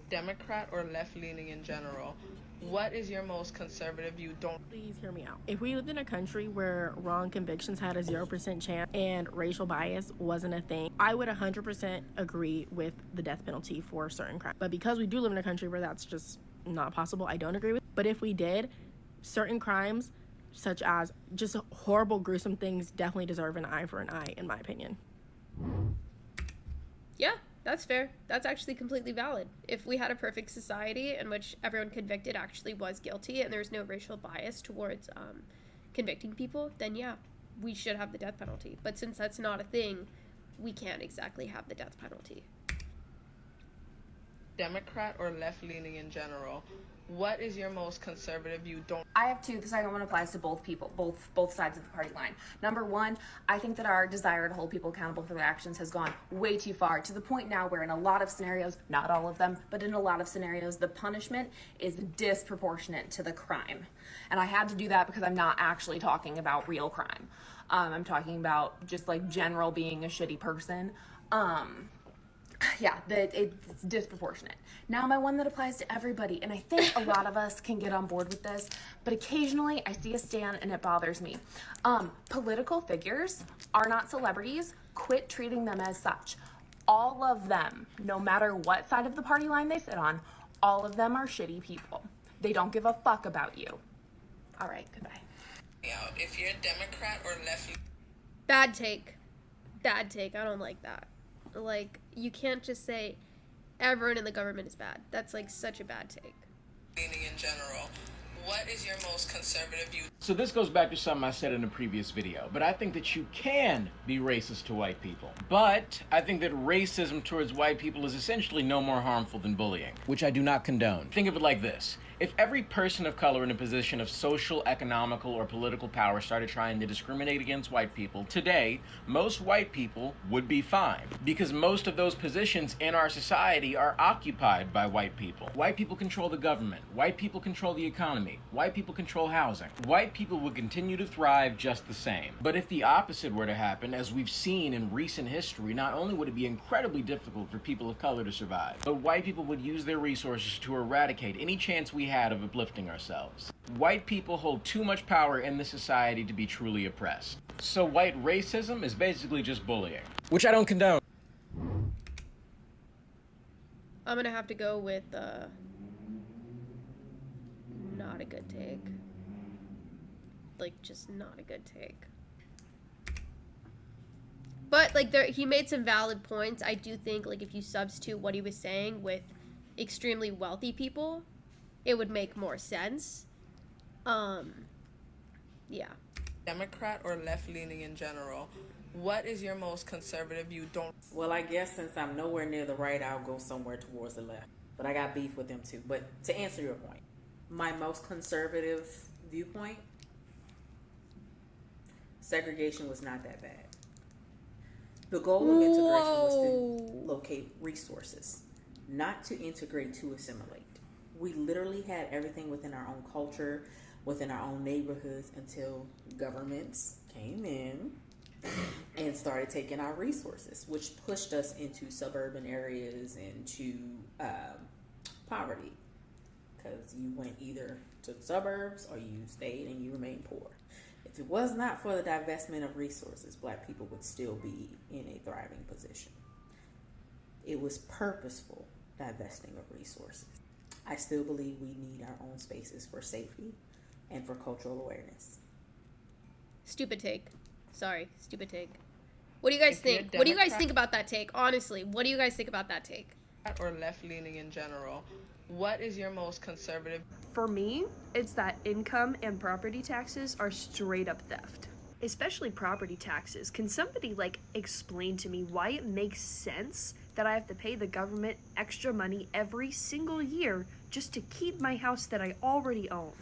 Democrat or left-leaning in general, what is your most conservative view? Please hear me out. If we lived in a country where wrong convictions had a 0% chance and racial bias wasn't a thing, I would 100% agree with the death penalty for certain crimes. But because we do live in a country where that's just not possible, I don't agree with it. But if we did, certain crimes, such as just horrible, gruesome things, definitely deserve an eye for an eye, in my opinion. Yeah, that's fair. That's actually completely valid. If we had a perfect society in which everyone convicted actually was guilty and there's no racial bias towards convicting people, then yeah, we should have the death penalty. But since that's not a thing, we can't exactly have the death penalty. Democrat or left-leaning in general, what is your most conservative view? I have two. The second one applies to both people, both sides of the party line. Number one, I think that our desire to hold people accountable for their actions has gone way too far, to the point now where in a lot of scenarios, not all of them, but in a lot of scenarios, the punishment is disproportionate to the crime. And I had to do that because I'm not actually talking about real crime. I'm talking about just general being a shitty person. Yeah, it's disproportionate. Now my one that applies to everybody, and I think a lot of us can get on board with this, but occasionally I see a stand and it bothers me. Political figures are not celebrities. Quit treating them as such. All of them, no matter what side of the party line they sit on, all of them are shitty people. They don't give a fuck about you. All right, goodbye. If you're a Democrat or left... Bad take. I don't like that. You can't just say everyone in the government is bad. That's such a bad take. Leaning in general, what is your most conservative view? So this goes back to something I said in a previous video, but I think that you can be racist to white people. But I think that racism towards white people is essentially no more harmful than bullying, which I do not condone. Think of it like this. If every person of color in a position of social, economical, or political power started trying to discriminate against white people, today, most white people would be fine. Because most of those positions in our society are occupied by white people. White people control the government. White people control the economy. White people control housing. White people would continue to thrive just the same. But if the opposite were to happen, as we've seen in recent history, not only would it be incredibly difficult for people of color to survive, but white people would use their resources to eradicate any chance we had of uplifting ourselves. White people hold too much power in this society to be truly oppressed. So white racism is basically just bullying, which I don't condone. I'm gonna have to go with not a good take. Just not a good take. But he made some valid points. I do think if you substitute what he was saying with extremely wealthy people, it would make more sense. Yeah. Democrat or left-leaning in general, what is your most conservative view? Well, I guess since I'm nowhere near the right, I'll go somewhere towards the left. But I got beef with them too. But to answer your point, my most conservative viewpoint, segregation was not that bad. The goal of integration was to locate resources, not to integrate, to assimilate. We literally had everything within our own culture, within our own neighborhoods, until governments came in and started taking our resources, which pushed us into suburban areas and to poverty, because you went either to the suburbs or you stayed and you remained poor. If it was not for the divestment of resources, Black people would still be in a thriving position. It was purposeful divesting of resources. I still believe we need our own spaces for safety and for cultural awareness. Stupid take. Sorry, stupid take. What do you guys think? What do you guys think about that take? Honestly, what do you guys think about that take? Or left-leaning in general, what is your most conservative? For me, it's that income and property taxes are straight up theft. Especially property taxes. Can somebody explain to me why it makes sense that I have to pay the government extra money every single year just to keep my house that I already own?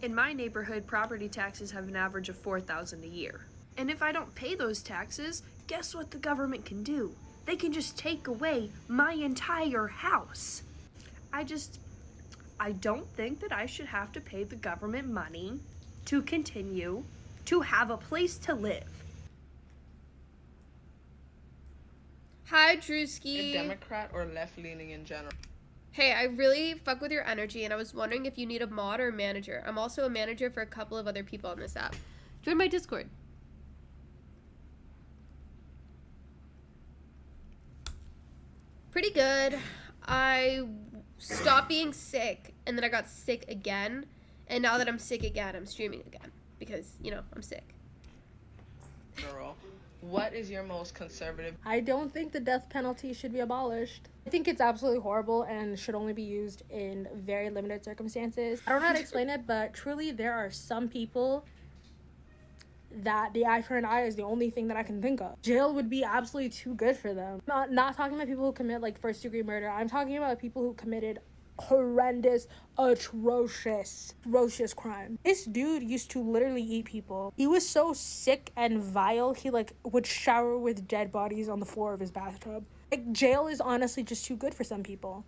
In my neighborhood, property taxes have an average of $4,000 a year. And if I don't pay those taxes, guess what the government can do? They can just take away my entire house. I don't think that I should have to pay the government money to continue to have a place to live. Hi, Drewski. A Democrat or left-leaning in general? Hey, I really fuck with your energy, and I was wondering if you need a mod or a manager. I'm also a manager for a couple of other people on this app. Join my Discord. Pretty good. I stopped being sick, and then I got sick again, and now that I'm sick again, I'm streaming again, because, I'm sick. Girl, what is your most conservative? I don't think the death penalty should be abolished. I think it's absolutely horrible and should only be used in very limited circumstances. I don't know how to explain it, but truly there are some people that the eye for an eye is the only thing that I can think of. Jail would be absolutely too good for them. Not talking about people who commit first degree murder. I'm talking about people who committed horrendous, atrocious crime. This dude used to literally eat people. He was so sick and vile, he would shower with dead bodies on the floor of his bathtub. Jail is honestly just too good for some people.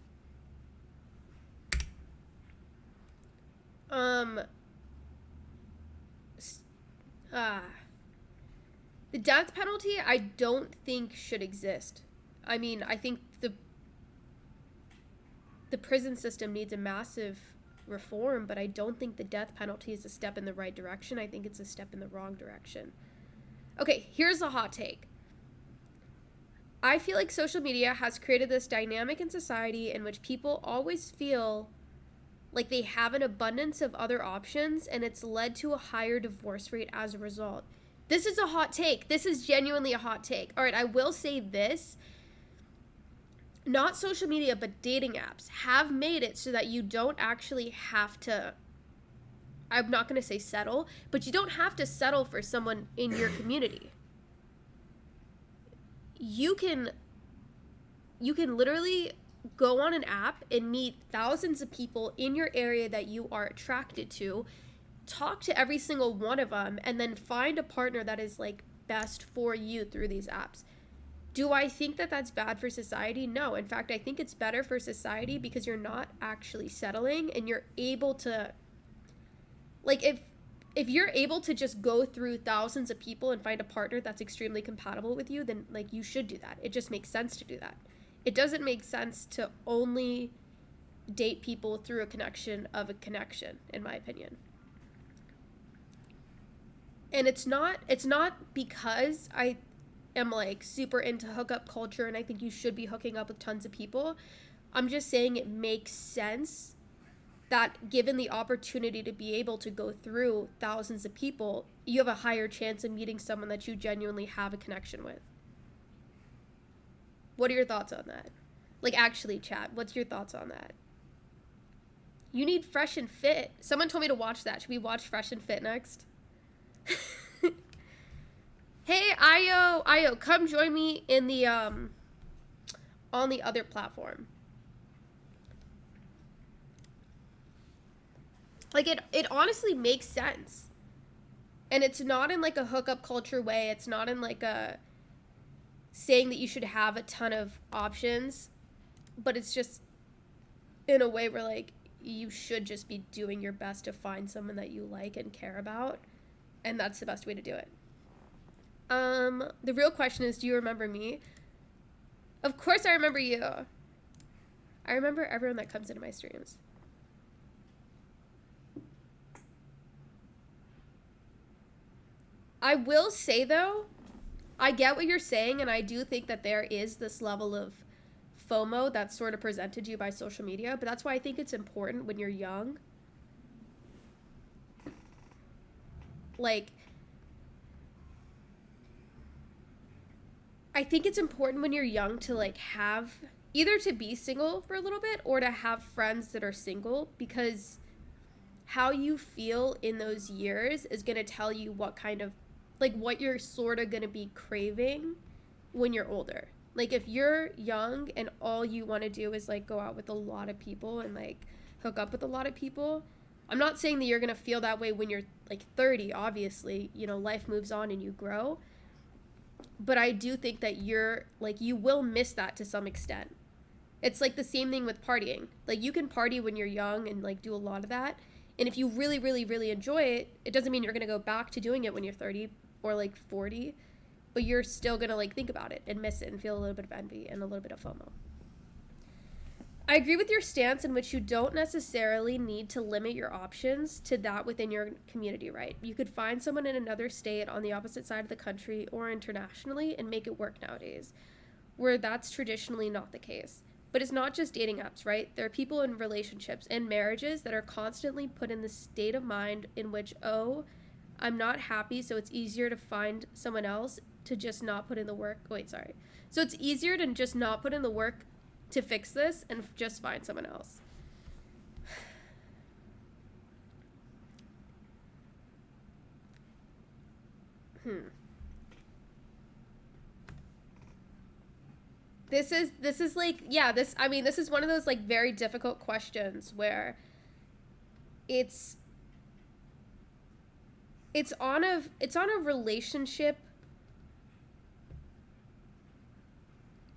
The death penalty, I don't think should exist. I mean, I think the prison system needs a massive reform, but I don't think the death penalty is a step in the right direction. I think it's a step in the wrong direction. Okay, here's a hot take. I feel like social media has created this dynamic in society in which people always feel like they have an abundance of other options, and it's led to a higher divorce rate as a result. This is a hot take. This is genuinely a hot take. All right, I will say this. Not social media, but dating apps have made it so that you don't actually have to, I'm not going to say settle, but you don't have to settle for someone in your community. You can literally go on an app and meet thousands of people in your area that you are attracted to, talk to every single one of them, and then find a partner that is best for you through these apps. Do I think that that's bad for society? No. In fact, I think it's better for society because you're not actually settling, and you're able to, if you're able to just go through thousands of people and find a partner that's extremely compatible with you, then you should do that. It just makes sense to do that. It doesn't make sense to only date people through a connection, in my opinion. And it's not because I am super into hookup culture and I think you should be hooking up with tons of people. I'm just saying it makes sense that given the opportunity to be able to go through thousands of people, you have a higher chance of meeting someone that you genuinely have a connection with. What are your thoughts on that? Actually, chat, what's your thoughts on that? You need Fresh and Fit. Someone told me to watch that. Should we watch Fresh and Fit next? Hey, Io, come join me in the, on the other platform. Like, it honestly makes sense. And it's not in, like, a hookup culture way. It's not in, like, a saying that you should have a ton of options. But it's just in a way where, like, you should just be doing your best to find someone that you like and care about. And that's the best way to do it. The real question is, do you remember me? Of course I remember you. I remember everyone that comes into my streams. I will say, though, I get what you're saying, and I do think that there is this level of FOMO that's sort of presented to you by social media, but that's why I think it's important when you're young. Like, I think it's important when you're young to, like, have either to be single for a little bit or to have friends that are single, because how you feel in those years is going to tell you what kind of, like, what you're sort of going to be craving when you're older. Like, if you're young and all you want to do is, like, go out with a lot of people and, like, hook up with a lot of people, I'm not saying that you're going to feel that way when you're, like, 30, obviously. You know, life moves on and you grow. But I do think that you're, like, you will miss that to some extent. It's, like, the same thing with partying. Like, you can party when you're young and, like, do a lot of that. And if you really, really, really enjoy it, it doesn't mean you're going to go back to doing it when you're 30 or, like, 40. But you're still going to, like, think about it and miss it and feel a little bit of envy and a little bit of FOMO. I agree with your stance in which you don't necessarily need to limit your options to that within your community, right? You could find someone in another state on the opposite side of the country or internationally and make it work nowadays, where that's traditionally not the case. But it's not just dating apps, right? There are people in relationships and marriages that are constantly put in the state of mind in which, oh, I'm not happy, so it's easier to find someone else to just not put in the work. So it's easier to just not put in the work to fix this and just find someone else. This is like, yeah, this is one of those, like, very difficult questions where it's on a relationship.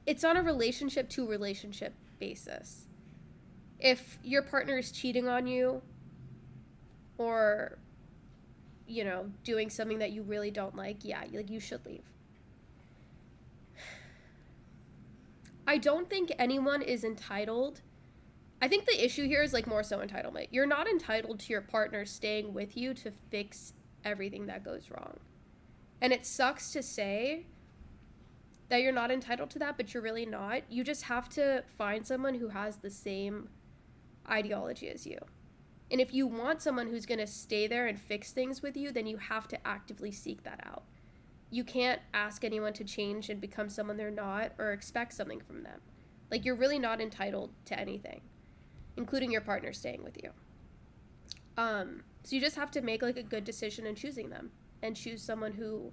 It's on a relationship to relationship basis. If your partner is cheating on you or, you know, doing something that you really don't like, yeah, like, you should leave. I don't think anyone is entitled. I think the issue here is, like, more so entitlement. You're not entitled to your partner staying with you to fix everything that goes wrong. And it sucks to say that you're not entitled to that, but you're really not. You just have to find someone who has the same ideology as you. And if you want someone who's going to stay there and fix things with you, then you have to actively seek that out. You can't ask anyone to change and become someone they're not or expect something from them. Like, you're really not entitled to anything, including your partner staying with you. So you just have to make, like, a good decision in choosing them and choose someone who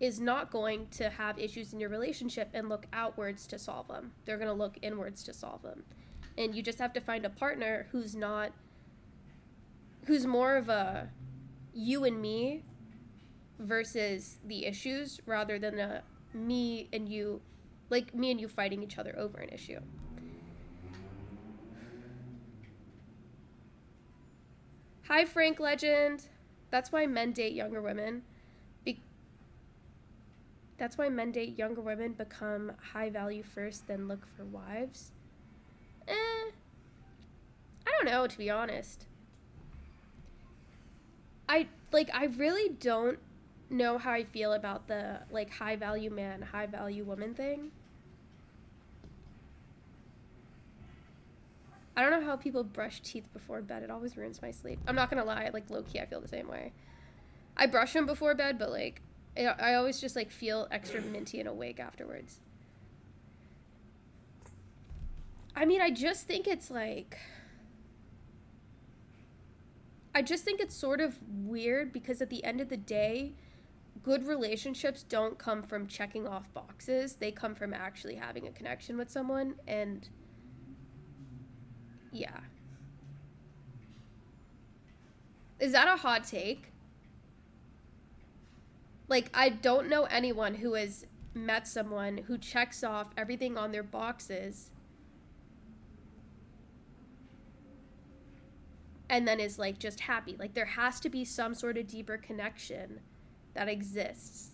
is not going to have issues in your relationship and look outwards to solve them. They're going to look inwards to solve them. And you just have to find a partner who's more of a you and me versus the issues, rather than a me and you fighting each other over an issue. Hi, Frank Legend. That's why men date younger women. That's why men date younger women, become high value first, then look for wives. I don't know, to be honest. I really don't know how I feel about the, like, high value man, high value woman thing. I don't know how people brush teeth before bed. It always ruins my sleep. I'm not gonna lie, like, low-key, I feel the same way. I brush them before bed, but, like, I always just, like, feel extra minty and awake afterwards. I mean, I just think it's, like, sort of weird, because at the end of the day, good relationships don't come from checking off boxes. They come from actually having a connection with someone, and yeah. Is that a hot take? Like, I don't know anyone who has met someone who checks off everything on their boxes and then is, like, just happy. Like, there has to be some sort of deeper connection that exists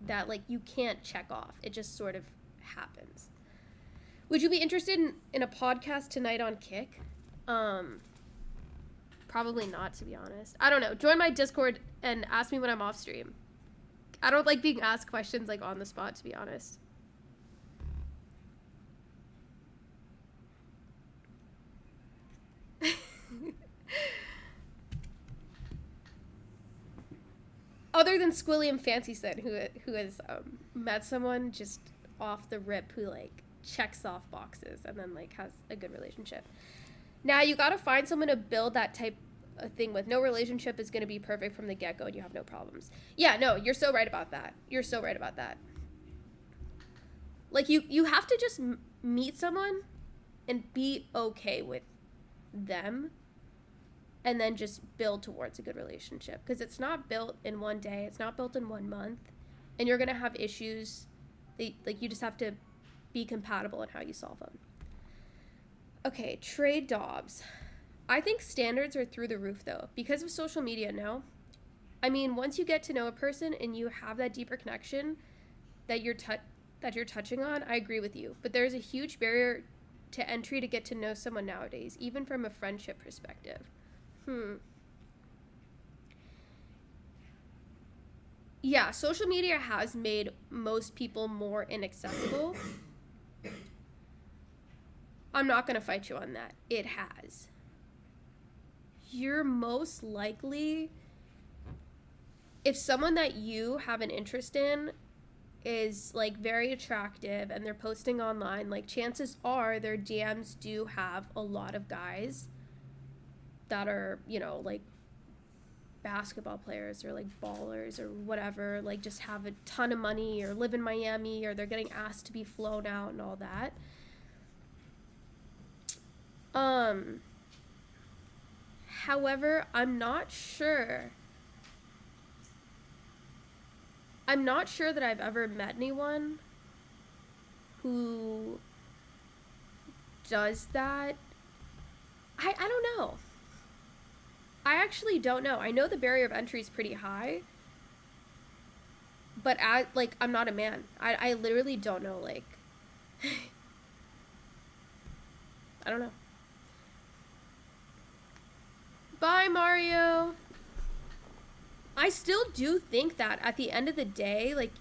that, like, you can't check off. It just sort of happens. Would you be interested in a podcast tonight on Kick? Probably not, to be honest. I don't know. Join my Discord and ask me when I'm off stream. I don't like being asked questions, like, on the spot, to be honest. Other than Squilliam Fancyson, who has met someone just off the rip who, like, checks off boxes and then, like, has a good relationship. Now, you gotta find someone to build that type of thing with. No relationship is gonna be perfect from the get-go and you have no problems. Yeah, no, you're so right about that. You're so right about that. Like, you have to just meet someone and be okay with them and then just build towards a good relationship. Because it's not built in one day. It's not built in 1 month. And you're going to have issues. Like, you just have to be compatible in how you solve them. Okay, Trey Dobbs. I think standards are through the roof, though. Because of social media now. I mean, once you get to know a person and you have that deeper connection that you're touching on, I agree with you. But there's a huge barrier to entry to get to know someone nowadays, even from a friendship perspective. Yeah, social media has made most people more inaccessible. I'm not going to fight you on that. It has. You're most likely, if someone that you have an interest in is, like, very attractive and they're posting online, like, chances are their DMs do have a lot of guys that are, you know, like, basketball players or, like, ballers or whatever, like, just have a ton of money or live in Miami or they're getting asked to be flown out and all that. However, I'm not sure that I've ever met anyone who does that. I don't know. I actually don't know. I know the barrier of entry is pretty high, but I'm not a man. I literally don't know, like, I don't know. Bye, Mario. I still do think that at the end of the day, like,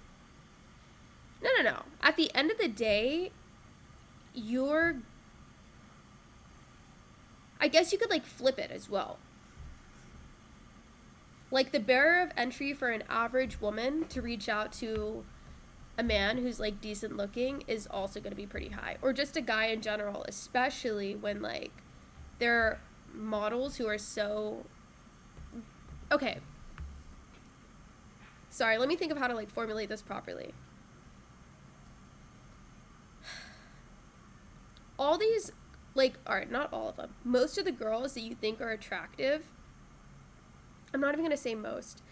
no. At the end of the day, I guess you could, like, flip it as well. Like, the barrier of entry for an average woman to reach out to a man who's, like, decent looking is also going to be pretty high. Or just a guy in general, especially when, like, there are models who are so... Okay. Sorry, let me think of how to, like, formulate this properly. All these, like, alright, not all of them. Most of the girls that you think are attractive, I'm not even going to say most.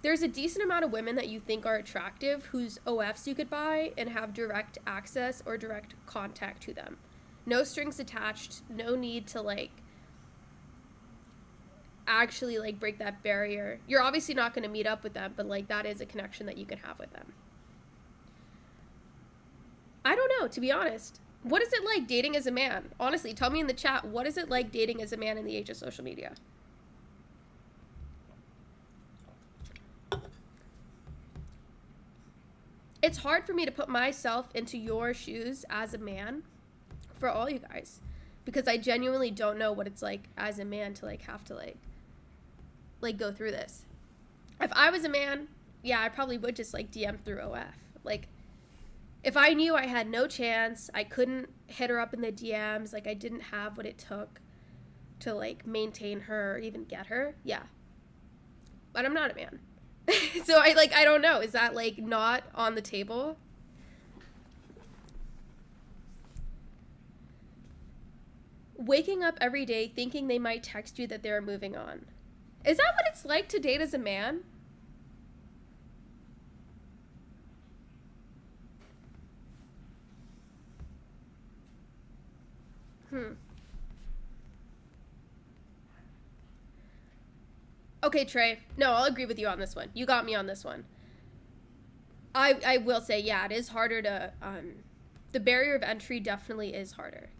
There's a decent amount of women that you think are attractive whose OFs you could buy and have direct access or direct contact to them. No strings attached, no need to, like, actually, like, break that barrier. You're obviously not going to meet up with them, but, like, that is a connection that you can have with them. I don't know, to be honest. What is it like dating as a man? Honestly, tell me in the chat, what is it like dating as a man in the age of social media? It's hard for me to put myself into your shoes as a man for all you guys, because I genuinely don't know what it's like as a man to, like, have to, like go through this. If I was a man, yeah, I probably would just, like, DM through OF. Like, if I knew I had no chance, I couldn't hit her up in the DMs, like, I didn't have what it took to, like, maintain her or even get her, yeah. But I'm not a man. So I don't know. Is that, like, not on the table? Waking up every day thinking they might text you that they're moving on. Is that what it's like to date as a man? Okay, Trey. No, I'll agree with you on this one. You got me on this one. I will say, yeah, it is harder to, the barrier of entry definitely is harder.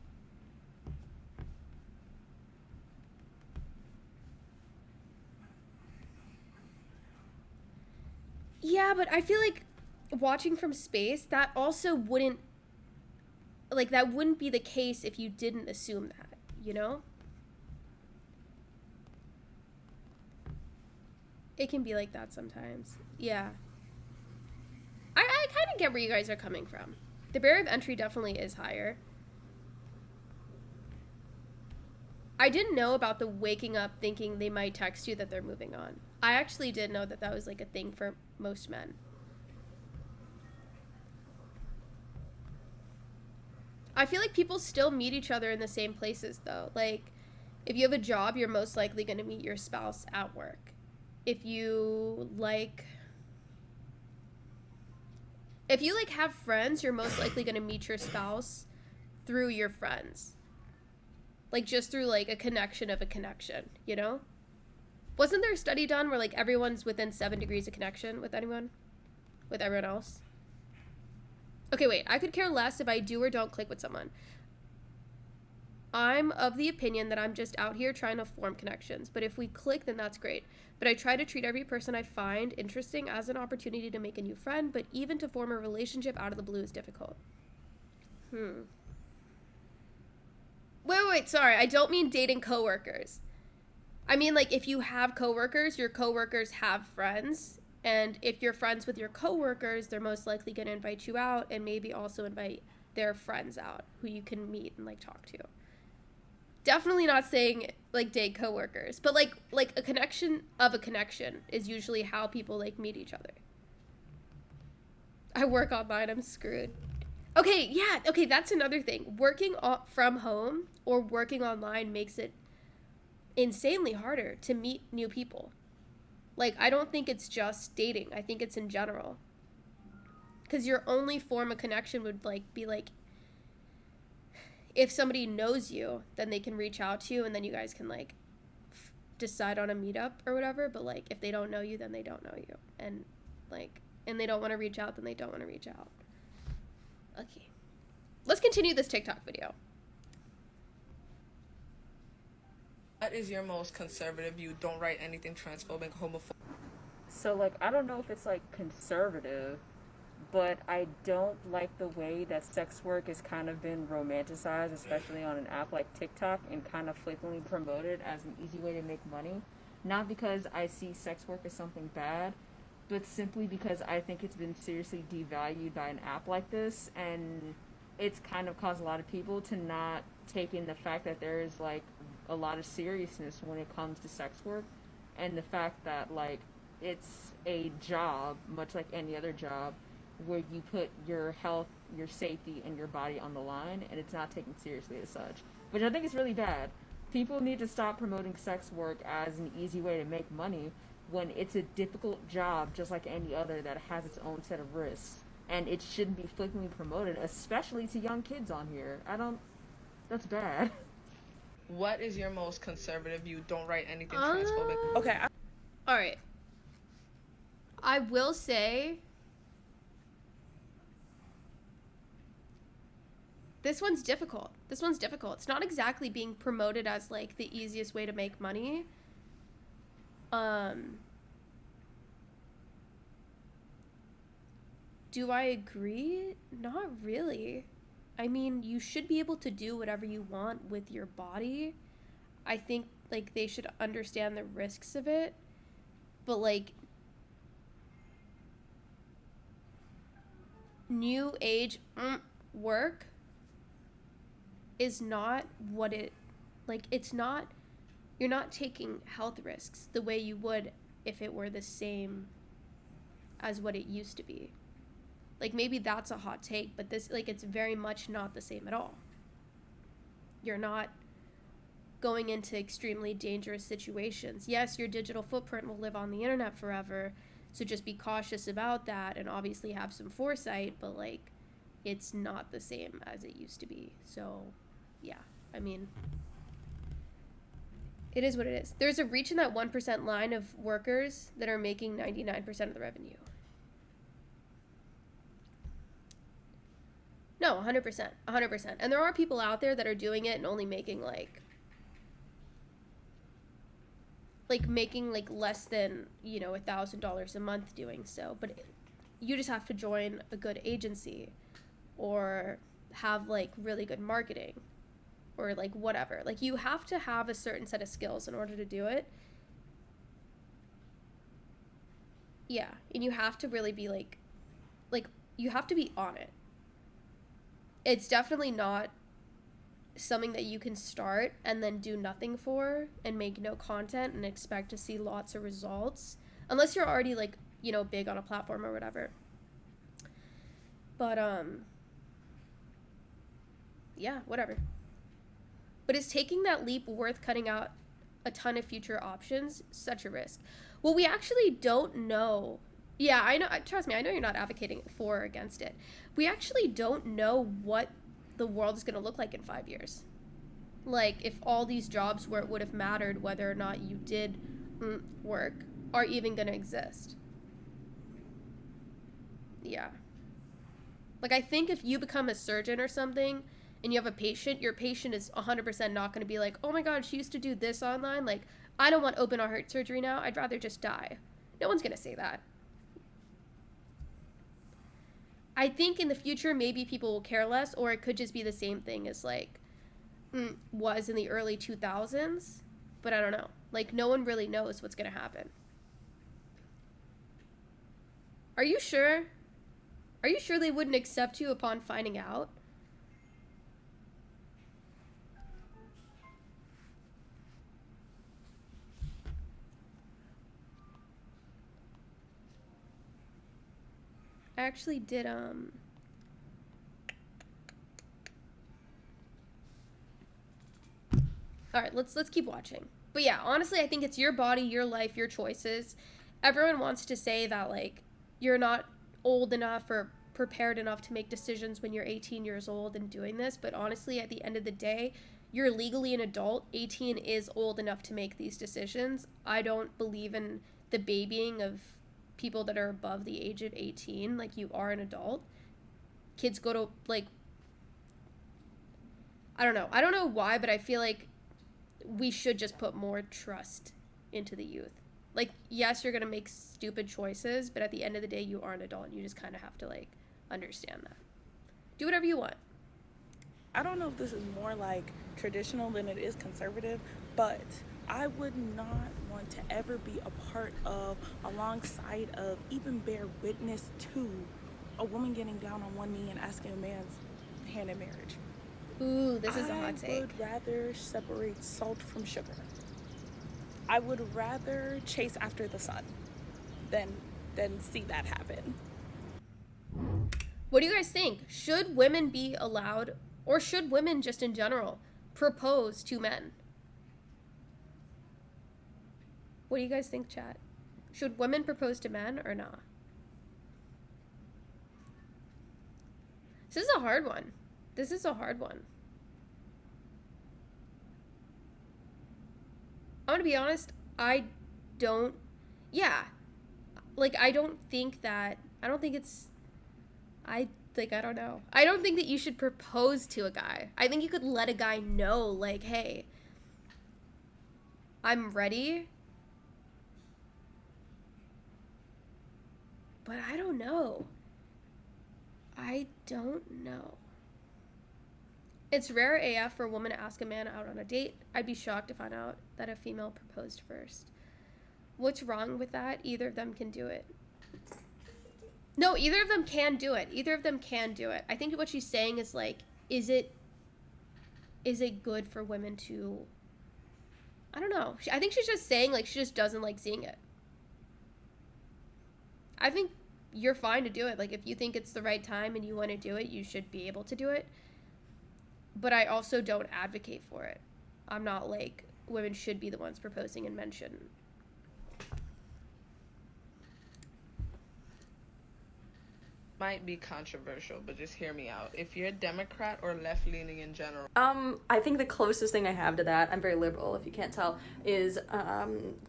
Yeah, but I feel like watching from space, that also wouldn't, like, that wouldn't be the case if you didn't assume that, you know? It can be like that sometimes. Yeah. I kind of get where you guys are coming from. The barrier of entry definitely is higher. I didn't know about the waking up thinking they might text you that they're moving on. I actually did know that that was like a thing for most men. I feel like people still meet each other in the same places though. Like, if you have a job, you're most likely going to meet your spouse at work. If you have friends, you're most likely going to meet your spouse through your friends. Like, just through, like, a connection of a connection, you know? Wasn't there a study done where, like, everyone's within 7 degrees of connection with anyone? With everyone else? Okay, wait. I could care less if I do or don't click with someone. I'm of the opinion that I'm just out here trying to form connections. But if we click, then that's great. But I try to treat every person I find interesting as an opportunity to make a new friend. But even to form a relationship out of the blue is difficult. Wait, sorry. I don't mean dating coworkers. I mean, like, if you have coworkers, your coworkers have friends. And if you're friends with your coworkers, they're most likely going to invite you out and maybe also invite their friends out who you can meet and, like, talk to. Definitely not saying, like, date coworkers. But, like a connection of a connection is usually how people, like, meet each other. I work online. I'm screwed. Okay, yeah. Okay, that's another thing. Working from home or working online makes it insanely harder to meet new people. Like, I don't think it's just dating. I think it's in general. Because your only form of connection would, like, be, like, if somebody knows you, then they can reach out to you and then you guys can, like, decide on a meetup or whatever. But, like, if they don't know you, then they don't know you. And, like, and they don't want to reach out, then they don't want to reach out. Okay. Let's continue this TikTok video. What is your most conservative view? Don't write anything transphobic, homophobic. So, like, I don't know if it's, like, conservative, but I don't like the way that sex work has kind of been romanticized, especially on an app like TikTok, and kind of flippantly promoted as an easy way to make money. Not because I see sex work as something bad, but simply because I think it's been seriously devalued by an app like this, and it's kind of caused a lot of people to not take in the fact that there is, like, a lot of seriousness when it comes to sex work, and the fact that, like, it's a job, much like any other job, where you put your health, your safety, and your body on the line, and it's not taken seriously as such, which I think is really bad. People need to stop promoting sex work as an easy way to make money when it's a difficult job just like any other that has its own set of risks, and it shouldn't be flippantly promoted, especially to young kids on here. That's bad. What is your most conservative view? Don't write anything transphobic. Okay. All right. I will say this one's difficult. It's not exactly being promoted as, like, the easiest way to make money. Do I agree? Not really. I mean, you should be able to do whatever you want with your body. I think, like, they should understand the risks of it. But, like, new age work is not what it, like, it's not, you're not taking health risks the way you would if it were the same as what it used to be. Like, maybe that's a hot take, but this, like, it's very much not the same at all. You're not going into extremely dangerous situations. Yes, your digital footprint will live on the internet forever, so just be cautious about that and obviously have some foresight, but like it's not the same as it used to be. So yeah, I mean, it is what it is. There's a reach in that 1% line of workers that are making 99% of the revenue. No, 100%, 100%. And there are people out there that are doing it and only making like making like less than, you know, $1,000 a month doing so. But you just have to join a good agency or have like really good marketing or like whatever. Like you have to have a certain set of skills in order to do it. Yeah, and you have to really be like you have to be on it. It's definitely not something that you can start and then do nothing for and make no content and expect to see lots of results unless you're already like, you know, big on a platform or whatever. But yeah, whatever. But is taking that leap worth cutting out a ton of future options? Such a risk. Well, we actually don't know. Yeah, I know. Trust me, I know you're not advocating for or against it. We actually don't know what the world is going to look like in 5 years. Like, if all these jobs where it would have mattered whether or not you did work are even going to exist. Yeah. Like, I think if you become a surgeon or something and you have a patient, your patient is 100% not going to be like, oh my god, she used to do this online. Like, I don't want open heart surgery now. I'd rather just die. No one's going to say that. I think in the future, maybe people will care less, or it could just be the same thing as like was in the early 2000s, but I don't know. Like, no one really knows what's going to happen. Are you sure? Are you sure they wouldn't accept you upon finding out? I actually did, all right, let's keep watching. But yeah, honestly, I think it's your body, your life, your choices. Everyone wants to say that, like, you're not old enough or prepared enough to make decisions when you're 18 years old and doing this. But honestly, at the end of the day, you're legally an adult. 18 is old enough to make these decisions. I don't believe in the babying of people that are above the age of 18. Like, you are an adult. Kids go to, like, I don't know why, but I feel like we should just put more trust into the youth. Like, yes, you're gonna make stupid choices, but at the end of the day, you are an adult and you just kind of have to, like, understand that. Do whatever you want. I don't know if this is more like traditional than it is conservative, but I would not want to ever be a part of, alongside of, even bear witness to a woman getting down on one knee and asking a man's hand in marriage. Ooh, this is a hot take. I would rather separate salt from sugar. I would rather chase after the sun than see that happen. What do you guys think? Should women be allowed, or should women just in general propose to men? What do you guys think, chat? Should women propose to men or not? This is a hard one. This is a hard one. I'm gonna be honest, I don't think that you should propose to a guy. I think you could let a guy know, like, hey, I'm ready. But I don't know. It's rare AF for a woman to ask a man out on a date. I'd be shocked to find out that a female proposed first. What's wrong with that? Either of them can do it. No, either of them can do it. Either of them can do it. I think what she's saying is, like, is it good for women to... I don't know. I think she's just saying, like, she just doesn't like seeing it. I think you're fine to do it. Like, if you think it's the right time and you want to do it, you should be able to do it. But I also don't advocate for it. I'm not like women should be the ones proposing and men shouldn't. Might be controversial, but just hear me out. If you're Democrat or left-leaning in general. I think the closest thing I have to that, I'm very liberal if you can't tell, is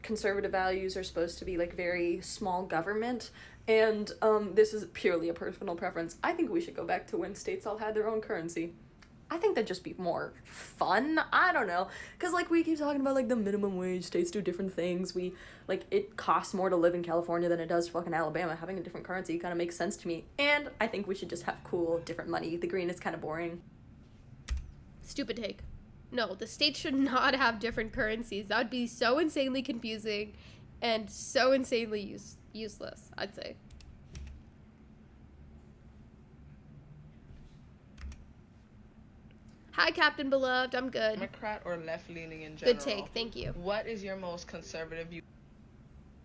conservative values are supposed to be like very small government. And this is purely a personal preference. I think we should go back to when states all had their own currency. I think that'd just be more fun. I don't know. Because, like, we keep talking about, like, the minimum wage. States do different things. It costs more to live in California than it does fucking Alabama. Having a different currency kind of makes sense to me. And I think we should just have cool, different money. The green is kind of boring. Stupid take. No, the states should not have different currencies. That would be so insanely confusing and so insanely useless, I'd say. Hi, Captain Beloved. I'm good. Democrat or left-leaning in general. Good take. Thank you. What is your most conservative view?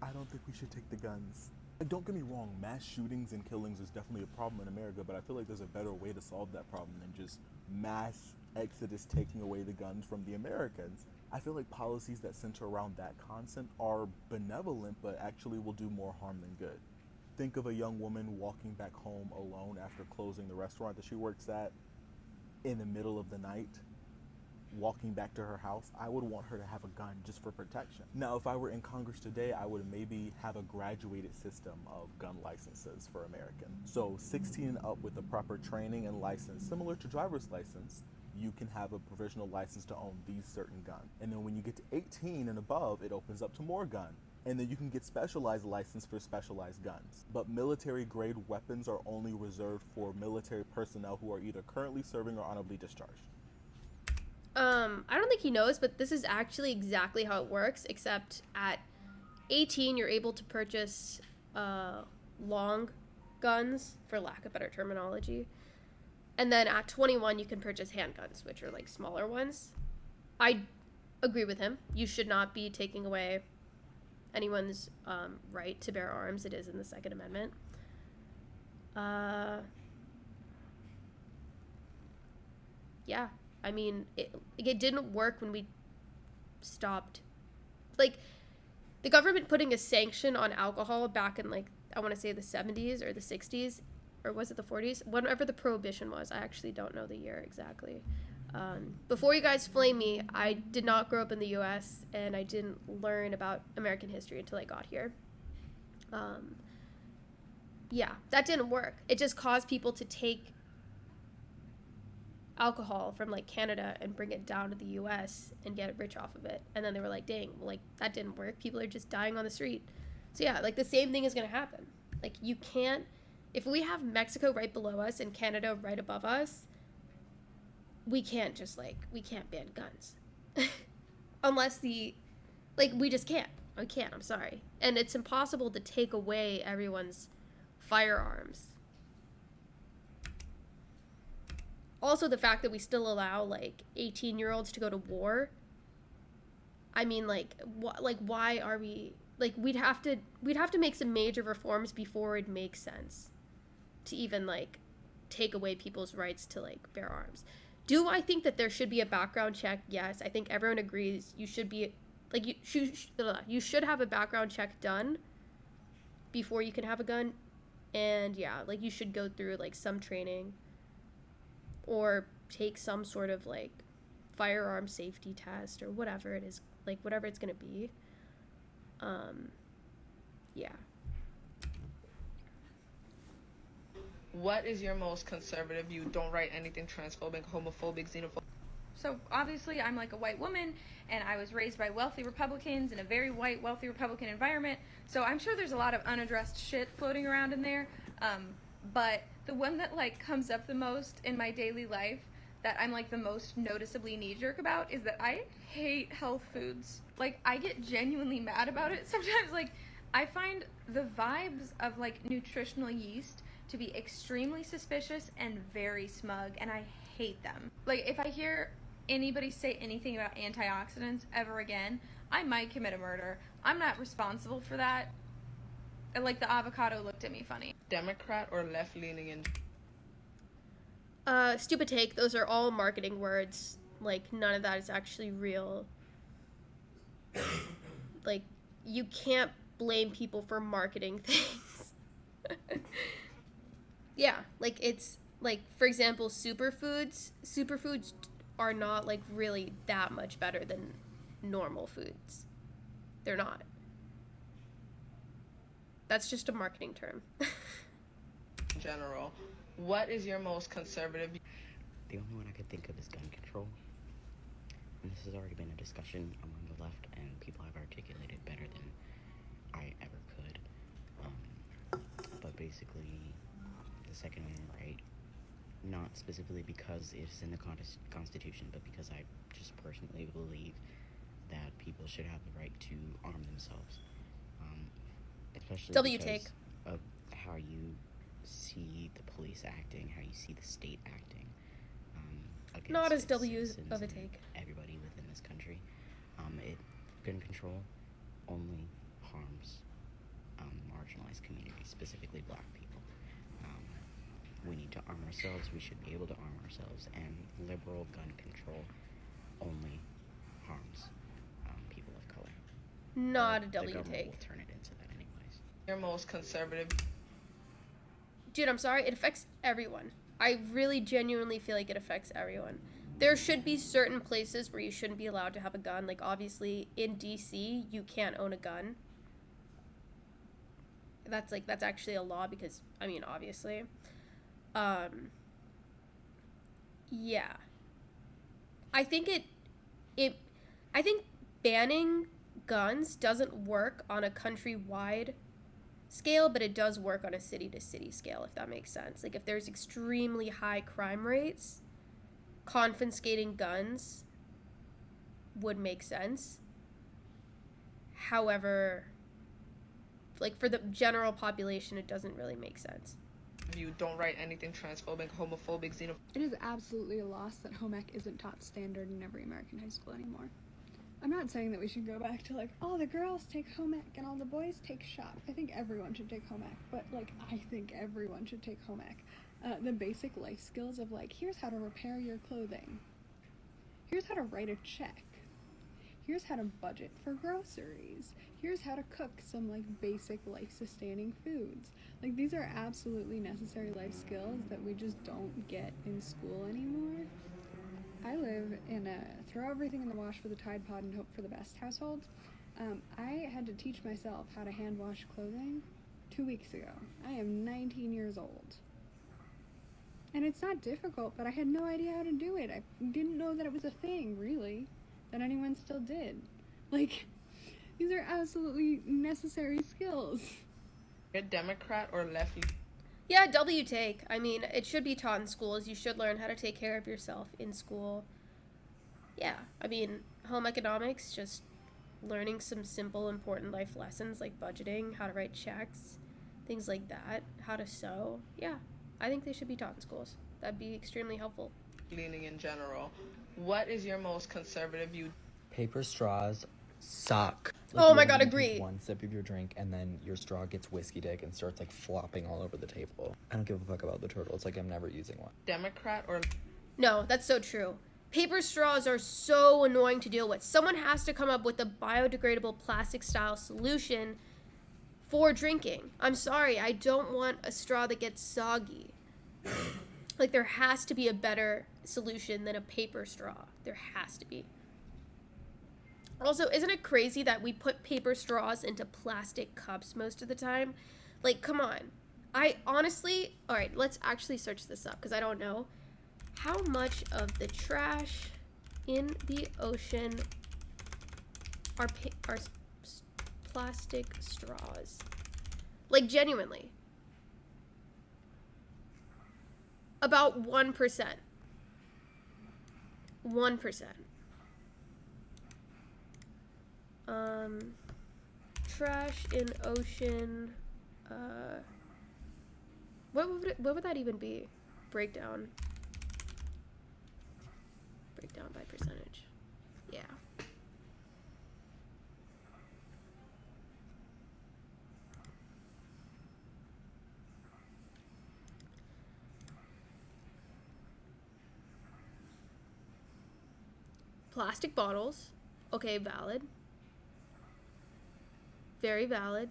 I don't think we should take the guns. And don't get me wrong, mass shootings and killings is definitely a problem in America, but I feel like there's a better way to solve that problem than just mass exodus taking away the guns from the Americans. I feel like policies that center around that concept are benevolent, but actually will do more harm than good. Think of a young woman walking back home alone after closing the restaurant that she works at in the middle of the night, walking back to her house. I would want her to have a gun just for protection. Now, if I were in Congress today, I would maybe have a graduated system of gun licenses for Americans. So 16 and up with the proper training and license, similar to driver's license, you can have a provisional license to own these certain guns. And then when you get to 18 and above, it opens up to more guns. And then you can get specialized license for specialized guns. But military grade weapons are only reserved for military personnel who are either currently serving or honorably discharged. I don't think he knows, but this is actually exactly how it works, except at 18 you're able to purchase long guns, for lack of better terminology. And then at 21 you can purchase handguns, which are like smaller ones. I agree with him. You should not be taking away anyone's right to bear arms. It is in the Second Amendment. Yeah, I mean, it didn't work when we stopped. Like, the government putting a sanction on alcohol back in, like, I want to say the 70s or the 60s, or was it the 40s? Whenever the prohibition was. I actually don't know the year exactly. Before you guys flame me, I did not grow up in the U.S. and I didn't learn about American history until I got here. Yeah, that didn't work. It just caused people to take alcohol from like Canada and bring it down to the U.S. and get rich off of it. And then they were like, dang, like that didn't work. People are just dying on the street. So yeah, like the same thing is going to happen. Like you can't, if we have Mexico right below us and Canada right above us, we can't just we can't ban guns. Unless we just can't. We can't, I'm sorry. And it's impossible to take away everyone's firearms. Also, the fact that we still allow, 18-year-olds to go to war. I mean, why are we, we'd have to make some major reforms before it makes sense to even, take away people's rights to, bear arms. Do I think that there should be a background check? Yes, I think everyone agrees you should be, you should have a background check done before you can have a gun. And, yeah, you should go through, some training or take some sort of, firearm safety test or whatever it is, whatever it's going to be. Yeah. What is your most conservative view? Don't write anything transphobic, homophobic, xenophobic. So obviously I'm a white woman and I was raised by wealthy Republicans in a very white, wealthy Republican environment. So I'm sure there's a lot of unaddressed shit floating around in there. But the one that comes up the most in my daily life that I'm the most noticeably knee-jerk about is that I hate health foods. I get genuinely mad about it. Sometimes I find the vibes of nutritional yeast to be extremely suspicious and very smug, and I hate them. If I hear anybody say anything about antioxidants ever again, I might commit a murder. I'm not responsible for that. The avocado looked at me funny. Democrat or left-leaning in... Stupid take. Those are all marketing words. Like, none of that is actually real. Like, you can't blame people for marketing things. Yeah, like, it's, like, for example, superfoods are not, like, really that much better than normal foods. They're not. That's just a marketing term. In general, what is your most conservative? The only one I could think of is gun control. And this has already been a discussion among the left, and people have articulated better than I ever could. But basically, the Second Amendment right, not specifically because it's in the Constitution, but because I just personally believe that people should have the right to arm themselves. Especially because of how you see the police acting, how you see the state acting. Not as W's of a take. Everybody within this country. Gun control only harms marginalized communities, specifically black people. We need to arm ourselves. We should be able to arm ourselves. And liberal gun control only harms people of color. Not a W the government take. Will turn it into that anyways. Your most conservative. Dude, I'm sorry. It affects everyone. I really genuinely feel like it affects everyone. There should be certain places where you shouldn't be allowed to have a gun. Like, obviously, in DC, you can't own a gun. That's actually a law because, I mean, obviously. Yeah. I think I think banning guns doesn't work on a countrywide scale, but it does work on a city-to-city scale, if that makes sense. Like, if there's extremely high crime rates, confiscating guns would make sense. However, like, for the general population, it doesn't really make sense. You don't write anything transphobic, homophobic, xenophobic. It is absolutely a loss that home ec isn't taught standard in every American high school anymore. I'm not saying that we should go back to, like, oh, the girls take home ec and all the boys take shop. I think everyone should take home ec, but, like, I think everyone should take home ec. The basic life skills of, like, here's how to repair your clothing. Here's how to write a check. Here's how to budget for groceries. Here's how to cook some, like, basic life-sustaining foods. Like, these are absolutely necessary life skills that we just don't get in school anymore. I live in a throw everything in the wash with a Tide Pod and hope for the best household. I had to teach myself how to hand wash clothing 2 weeks ago. I am 19 years old. And it's not difficult, but I had no idea how to do it. I didn't know that it was a thing, really, that anyone still did. Like, these are absolutely necessary skills. You're Democrat or lefty? Yeah, W take. I mean, it should be taught in schools. You should learn how to take care of yourself in school. Yeah, I mean, home economics, just learning some simple, important life lessons like budgeting, how to write checks, things like that, how to sew. Yeah, I think they should be taught in schools. That'd be extremely helpful. Leaning in general. What is your most conservative view? Paper straws suck. Oh my you God, take agree. One sip of your drink and then your straw gets whiskey dick and starts like flopping all over the table. I don't give a fuck about the turtle. It's like I'm never using one. Democrat or... No, that's so true. Paper straws are so annoying to deal with. Someone has to come up with a biodegradable plastic-style solution for drinking. I'm sorry, I don't want a straw that gets soggy. Like, there has to be a better solution than a paper straw. There has to be. Also, isn't it crazy that we put paper straws into plastic cups most of the time? Like, come on. I honestly... Alright, let's actually search this up, because I don't know. How much of the trash in the ocean are plastic straws? Like, genuinely. About 1%. 1%. Trash in ocean, what would that even be? Breakdown by percentage. Yeah. plastic bottles. Okay, valid. Very valid.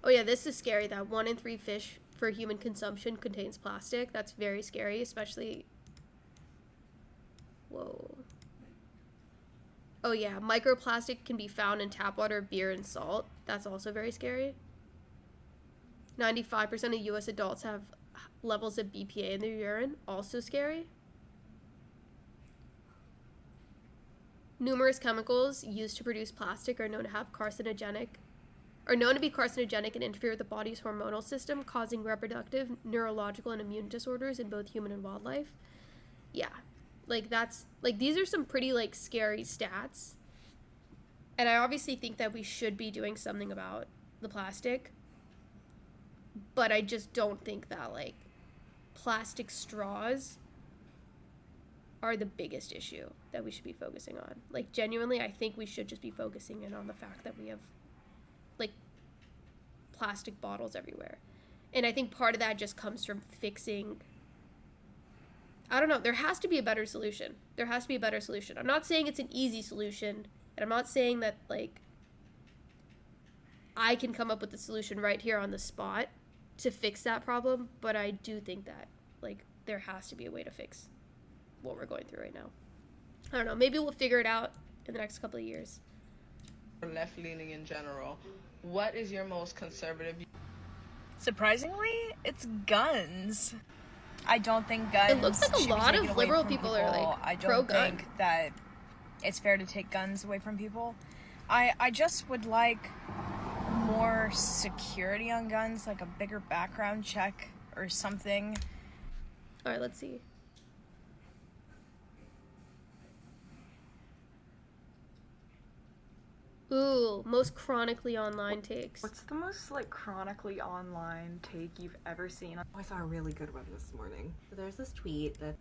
Oh yeah, this is scary that 1 in 3 fish for human consumption contains plastic. That's very scary, especially... Whoa. Oh yeah, microplastic can be found in tap water, beer, and salt. That's also very scary. 95% of US adults have levels of BPA in their urine. Also scary. Numerous chemicals used to produce plastic are known to be carcinogenic and interfere with the body's hormonal system, causing reproductive, neurological, and immune disorders in both human and wildlife. Yeah. Like, that's, like, these are some pretty, like, scary stats. And I obviously think that we should be doing something about the plastic. But I just don't think that, like, plastic straws are the biggest issue that we should be focusing on. Like, genuinely, I think we should just be focusing in on the fact that we have, like, plastic bottles everywhere. And I think part of that just comes from fixing... I don't know. There has to be a better solution. There has to be a better solution. I'm not saying it's an easy solution. And I'm not saying that, like, I can come up with the solution right here on the spot to fix that problem. But I do think that, like, there has to be a way to fix what we're going through right now. I don't know. Maybe we'll figure it out in the next couple of years. Left-leaning in general, what is your most conservative? Surprisingly, it's guns. I don't think guns. It looks like a should be lot taken of away liberal from people are, like, I pro-gun. don't think that it's fair to take guns away from people. I just would like more security on guns, like a bigger background check or something. All right, let's see. Ooh, most chronically online takes. What's the most, like, chronically online take you've ever seen? I saw a really good one this morning. There's this tweet that...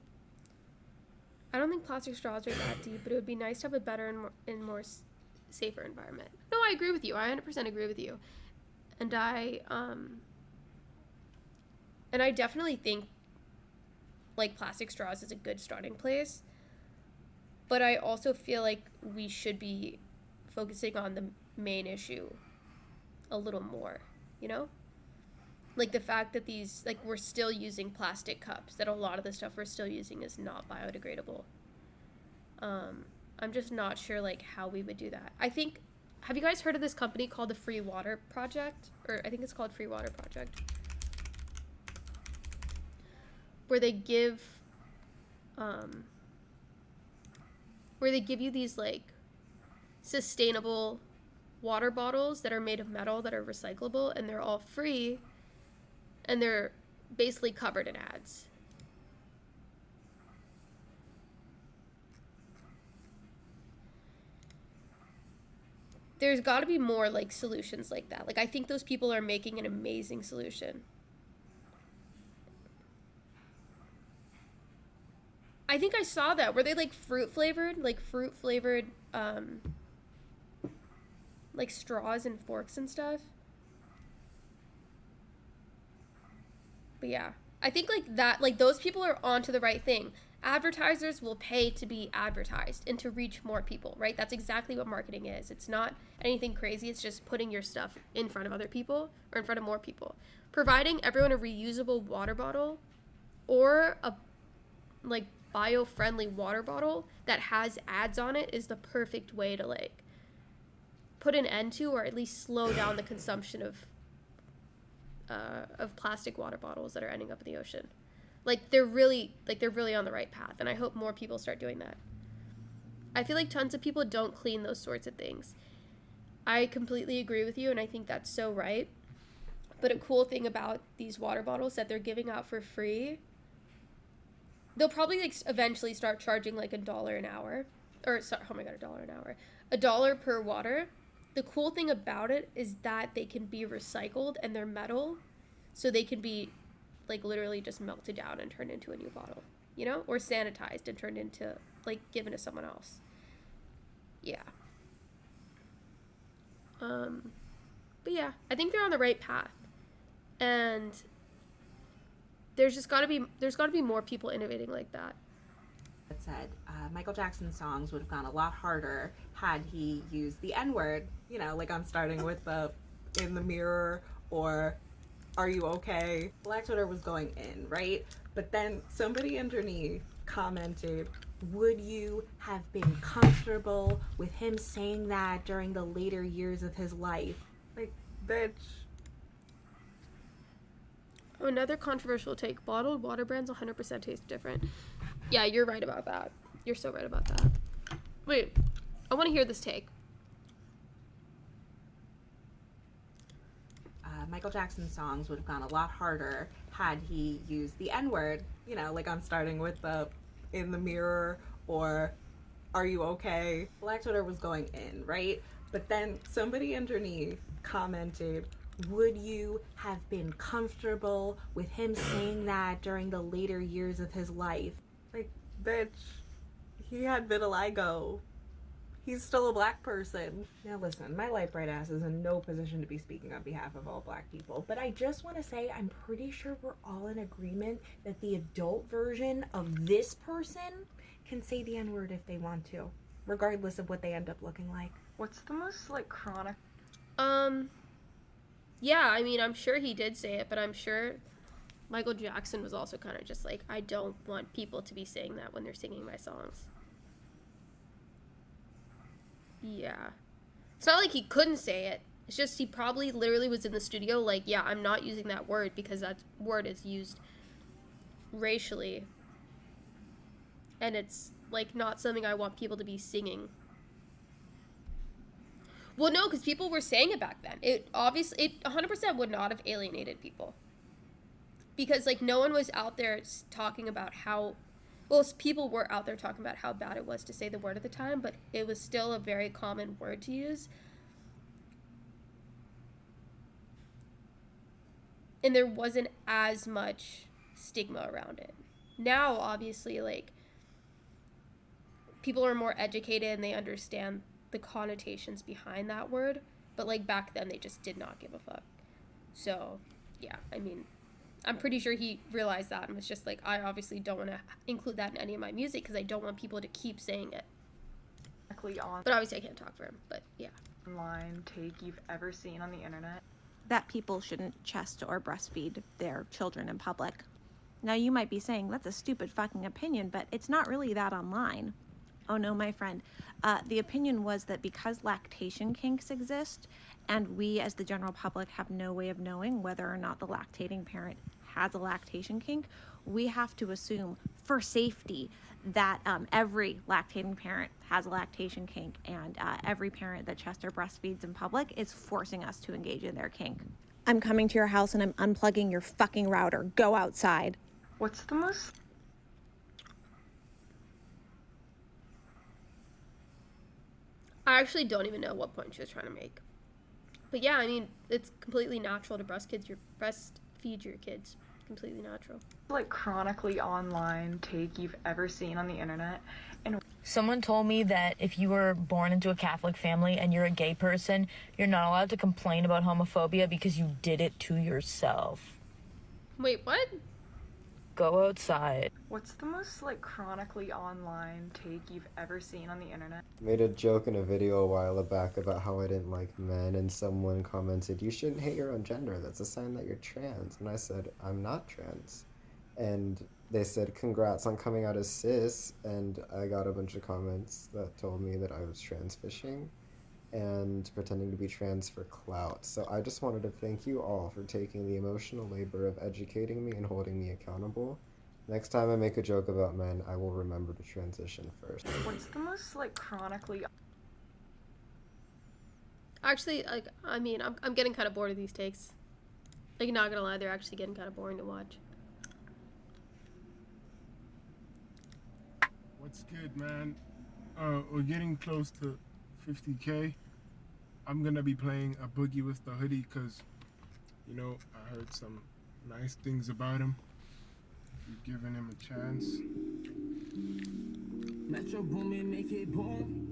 I don't think plastic straws are that deep, but it would be nice to have a better and more safer environment. No, I agree with you. I 100% agree with you. And I definitely think, like, plastic straws is a good starting place. But I also feel like we should be focusing on the main issue a little more, you know? Like, the fact that these, like, we're still using plastic cups, that a lot of the stuff we're still using is not biodegradable. I'm just not sure, like, how we would do that. I think, have you guys heard of this company called the Free Water Project? Or I think it's called Free Water Project. Where they give you these, like, sustainable water bottles that are made of metal that are recyclable, and they're all free, and they're basically covered in ads. There's got to be more, like, solutions like that. Like, I think those people are making an amazing solution. I think I saw that. Were they, like, fruit flavored? Like, fruit flavored, like, straws and forks and stuff? But yeah, I think, like, that, like, those people are onto the right thing. Advertisers will pay to be advertised and to reach more people, right? That's exactly what marketing is. It's not anything crazy. It's just putting your stuff in front of other people or in front of more people. Providing everyone a reusable water bottle or a, like, bio-friendly water bottle that has ads on it is the perfect way to, like, put an end to or at least slow down the consumption of plastic water bottles that are ending up in the ocean. Like, they're really on the right path, and I hope more people start doing that. I feel like tons of people don't clean those sorts of things. I completely agree with you, and I think that's so right. But a cool thing about these water bottles that they're giving out for free, they'll probably, like, eventually start charging, like, $1 an hour. Or, sorry, oh my god, $1 an hour. $1 per water. The cool thing about it is that they can be recycled, and they're metal, so they can be, like, literally just melted down and turned into a new bottle, you know? Or sanitized and turned into, like, given to someone else. yeah. But yeah, I think they're on the right path, and there's got to be more people innovating like that. It said Michael Jackson's songs would have gone a lot harder had he used the N-word, you know, like I'm starting with the in the mirror or are you okay? Black Twitter was going in, right? But then somebody underneath commented, would you have been comfortable with him saying that during the later years of his life? Like, bitch. Oh, another controversial take. Bottled water brands 100% taste different. Yeah, you're right about that. You're so right about that. Wait, I want to hear this take. Michael Jackson's songs would have gone a lot harder had he used the N-word, you know, like I'm starting with the in the mirror or are you okay? Black Twitter was going in, right? But then somebody underneath commented, would you have been comfortable with him saying that during the later years of his life? Like, bitch, he had vitiligo. He's still a black person. Now listen, my light bright ass is in no position to be speaking on behalf of all black people, but I just want to say I'm pretty sure we're all in agreement that the adult version of this person can say the N-word if they want to, regardless of what they end up looking like. What's the most, like, chronic? Yeah, I mean, I'm sure he did say it, but I'm sure Michael Jackson was also kind of just like, I don't want people to be saying that when they're singing my songs. Yeah. It's not like he couldn't say it. It's just he probably literally was in the studio like, yeah, I'm not using that word because that word is used racially. And it's, like, not something I want people to be singing. Well, no, because people were saying it back then. It 100% would not have alienated people. Because, like, no one was out there talking about how... Well, people were out there talking about how bad it was to say the word at the time, but it was still a very common word to use. And there wasn't as much stigma around it. Now, obviously, like, people are more educated and they understand the connotations behind that word. But, like, back then, they just did not give a fuck. So, yeah, I mean... I'm pretty sure he realized that and was just like, I obviously don't want to include that in any of my music because I don't want people to keep saying it. But obviously I can't talk for him, but yeah. Online take you've ever seen on the internet? That people shouldn't chest or breastfeed their children in public. Now you might be saying, that's a stupid fucking opinion, but it's not really that online. Oh no, my friend. The opinion was that because lactation kinks exist, and we as the general public have no way of knowing whether or not the lactating parent has a lactation kink, we have to assume for safety that every lactating parent has a lactation kink, and every parent that chest or breastfeeds in public is forcing us to engage in their kink. I'm coming to your house and I'm unplugging your fucking router. Go outside. What's the most... I actually don't even know what point she was trying to make. But yeah, I mean, it's completely natural to breastfeed your kids. Completely natural. Like, chronically online take you've ever seen on the internet? And someone told me that if you were born into a Catholic family and you're a gay person, you're not allowed to complain about homophobia because you did it to yourself. Wait, what? Go outside. What's the most, like, chronically online take you've ever seen on the internet? Made a joke in a video a while back about how I didn't like men, and someone commented, you shouldn't hate your own gender, that's a sign that you're trans. And I said, I'm not trans. And they said, congrats on coming out as cis, and I got a bunch of comments that told me that I was trans fishing and pretending to be trans for clout. So I just wanted to thank you all for taking the emotional labor of educating me and holding me accountable. Next time I make a joke about men, I will remember to transition first. What's the most, like, chronically... Actually, like, I mean, I'm getting kind of bored of these takes. Like, not gonna lie, they're actually getting kind of boring to watch. What's good, man? We're getting close to 50K. I'm gonna be playing a Boogie with the Hoodie because, you know, I heard some nice things about him. You've given him a chance. Metro Boomin, make it boom.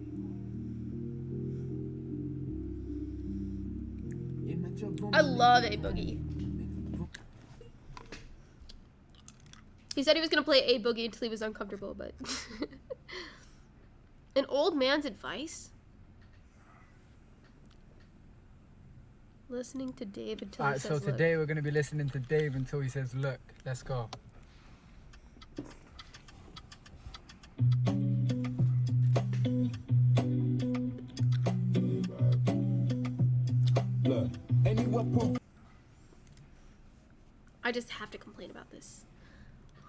I love A Boogie. He said he was gonna play A Boogie until he was uncomfortable, but an old man's advice. Listening to Dave until he Alright, says so look. today we're gonna be listening to Dave until he says look. Let's go. Look, anyone I just have to complain about this.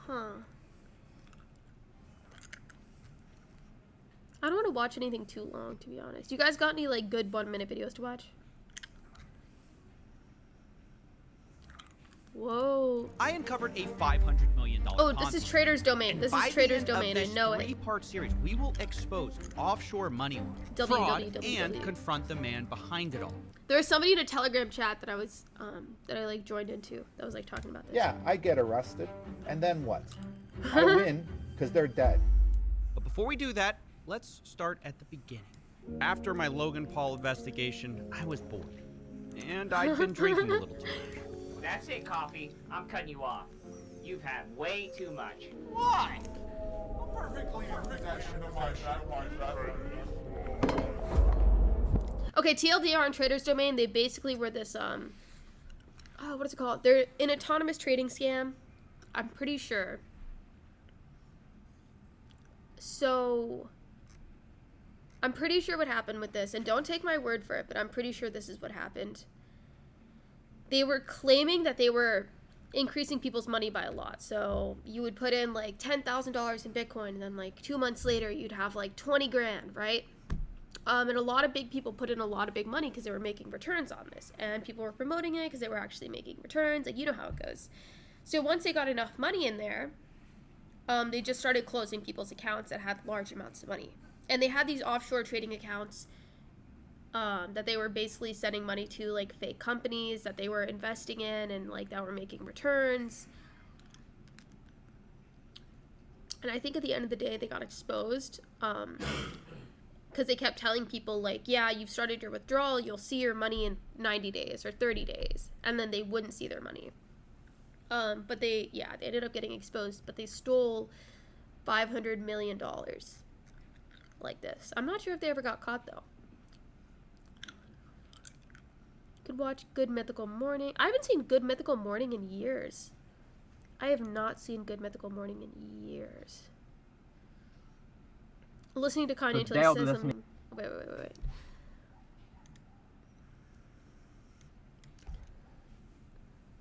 Huh. I don't want to watch anything too long, to be honest. You guys got any, like, good 1-minute videos to watch? Whoa. I uncovered a $500 million Oh, this is Trader's Domain. This is Trader's Domain. I know it. Three-part series, we will expose offshore money fraud and confront the man behind it all. There was somebody in a Telegram chat that I was, that I, like, joined into that was, like, talking about this. Yeah, I get arrested. And then what? I win because they're dead. But before we do that, let's start at the beginning. After my Logan Paul investigation, I was bored. And I'd been drinking a little too much. That's it, Coffee. I'm cutting you off. You've had way too much. Why? Okay, TLDR on Trader's Domain, they basically were this, oh, what is it called? They're an autonomous trading scam. I'm pretty sure. So, I'm pretty sure what happened with this, and don't take my word for it, but I'm pretty sure this is what happened. They were claiming that they were increasing people's money by a lot. So you would put in like $10,000 in Bitcoin, and then like 2 months later you'd have like 20 grand, right? And a lot of big people put in a lot of big money because they were making returns on this, and people were promoting it because they were actually making returns. Like, you know how it goes. So once they got enough money in there, they just started closing people's accounts that had large amounts of money, and they had these offshore trading accounts that they were basically sending money to, like, fake companies that they were investing in and, like, that were making returns. And I think at the end of the day, they got exposed because they kept telling people, like, yeah, you've started your withdrawal, you'll see your money in 90 days or 30 days, and then they wouldn't see their money. But they ended up getting exposed, but they stole $500 million like this. I'm not sure if they ever got caught, though. Could watch Good Mythical Morning. I haven't seen Good Mythical Morning in years. I have not seen Good Mythical Morning in years. Listening to Kanye until he says something. Wait.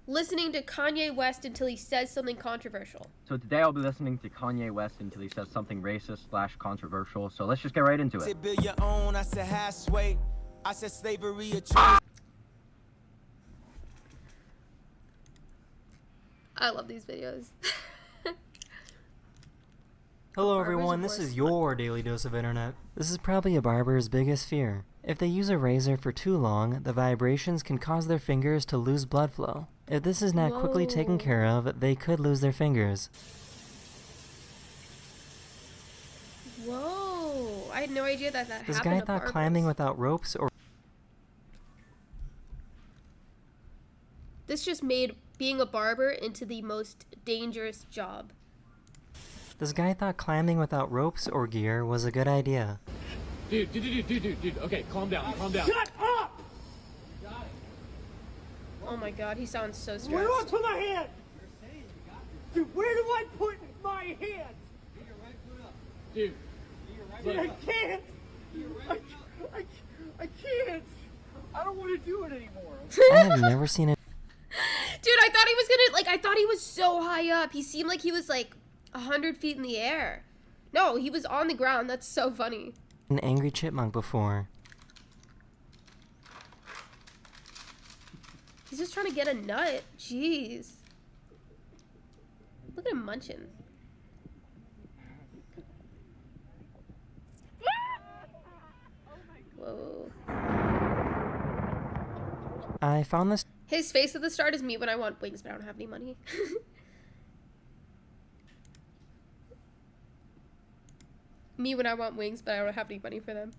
Listening to Kanye West until he says something controversial. So today I'll be listening to Kanye West until he says something racist/controversial. So let's just get right into it. Build your own. I said halfway. I said slavery a choice. I love these videos. Hello everyone, this is your daily dose of internet. This is probably a barber's biggest fear. If they use a razor for too long, the vibrations can cause their fingers to lose blood flow. If this is not quickly taken care of, they could lose their fingers. Whoa, I had no idea that happened. This guy thought climbing without ropes or... This just made being a barber into the most dangerous job. This guy thought climbing without ropes or gear was a good idea. Dude, okay, calm down. Shut up! Oh my god, he sounds so stressed. Where do I put my hand? Dude, where do I put my hand? Dude, I can't. I can't. I don't want to do it anymore. I have never seen it. Dude, I thought he was gonna, like, I thought he was so high up. He seemed like he was, like, 100 feet in the air. No, he was on the ground. That's so funny. An angry chipmunk before. He's just trying to get a nut. Jeez. Look at him munching. Whoa. I found this... His face at the start is me when I want wings, but I don't have any money. Me when I want wings, but I don't have any money for them.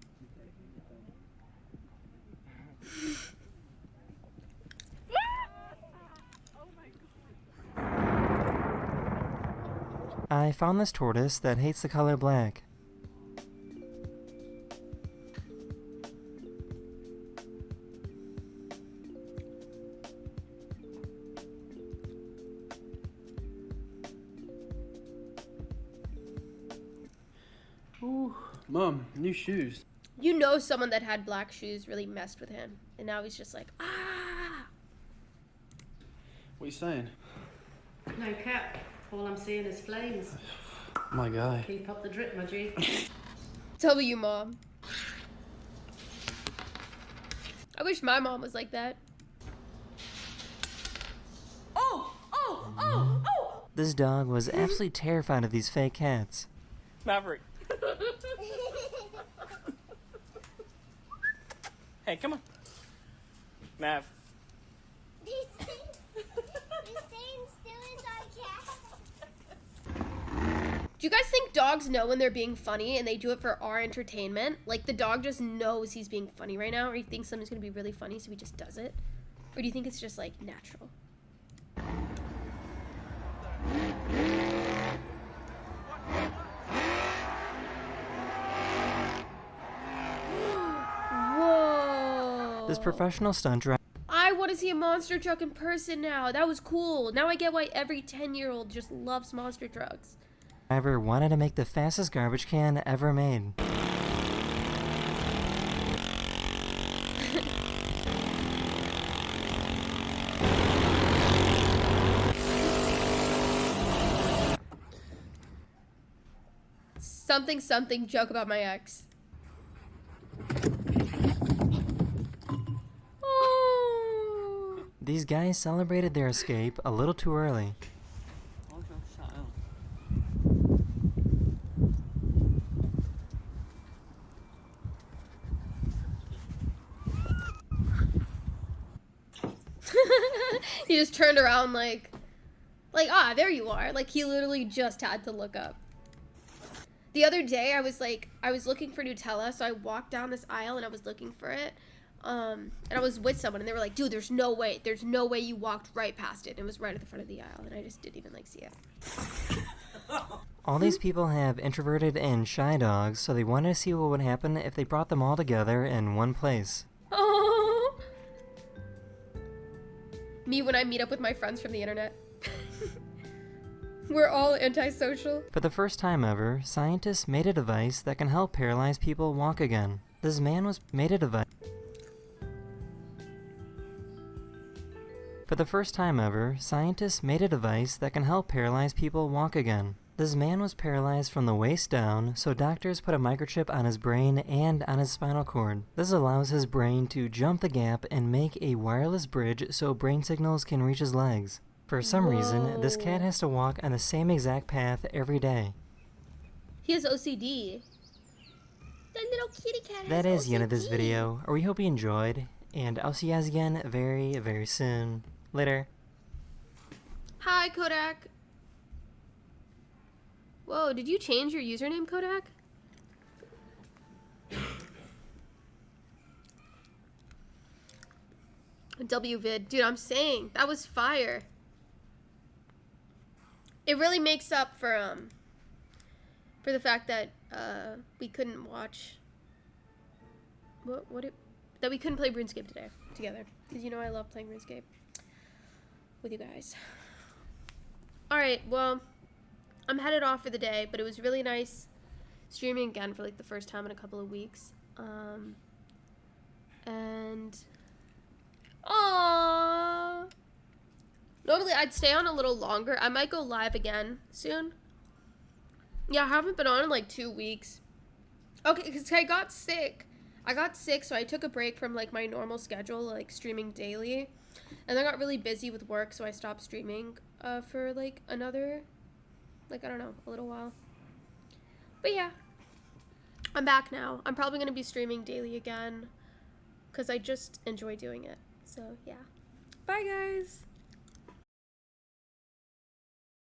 I found this tortoise that hates the color black. Ooh, Mom, new shoes. You know someone that had black shoes really messed with him. And now he's just like, ah! What are you saying? No cap. All I'm seeing is flames. My guy. Keep up the drip, my G. W, Mom. I wish my mom was like that. Oh! Oh! Oh! Oh! This dog was absolutely terrified of these fake cats. Maverick. Hey, come on. Mav. Do you guys think dogs know when they're being funny and they do it for our entertainment? Like the dog just knows he's being funny right now, or he thinks something's gonna be really funny so he just does it? Or do you think it's just like natural? Whoa. This professional stunt driver I want to see a monster truck in person now. That was cool. Now I get why every 10-year-old just loves monster trucks. wanted to make the fastest garbage can ever made. Something something joke about my ex. These guys celebrated their escape a little too early. He just turned around like, ah, there you are. Like, he literally just had to look up. The other day, I was looking for Nutella, so I walked down this aisle and I was looking for it. And I was with someone and they were like, dude, there's no way you walked right past it. And it was right at the front of the aisle and I just didn't even like see it. All these people have introverted and shy dogs, so they wanted to see what would happen if they brought them all together in one place. Oh. Me when I meet up with my friends from the internet. We're all antisocial. For the first time ever, scientists made a device that can help paralyzed people walk again. This man was made a device. For the first time ever, scientists made a device that can help paralyzed people walk again. This man was paralyzed from the waist down, so doctors put a microchip on his brain and on his spinal cord. This allows his brain to jump the gap and make a wireless bridge so brain signals can reach his legs. For some reason, this cat has to walk on the same exact path every day. He has OCD. That little kitty cat has That is OCD. the end of this video. We hope you enjoyed, and I'll see you guys again very, very soon. Later. Hi, Kodak. Whoa, did you change your username, Kodak? WVid. Dude, I'm saying, that was fire. It really makes up for the fact that, we couldn't watch... that we couldn't play RuneScape together. Because you know I love playing RuneScape with you guys. Alright, well, I'm headed off for the day, but it was really nice streaming again for like the first time in a couple of weeks. And aww. Normally I'd stay on a little longer. I might go live again soon. Yeah, I haven't been on in like 2 weeks. Okay, because I got sick, so I took a break from like my normal schedule, like streaming daily. And I got really busy with work, so I stopped streaming for like another, like, I don't know, a little while. But yeah, I'm back now. I'm probably going to be streaming daily again because I just enjoy doing it. So yeah. Bye, guys.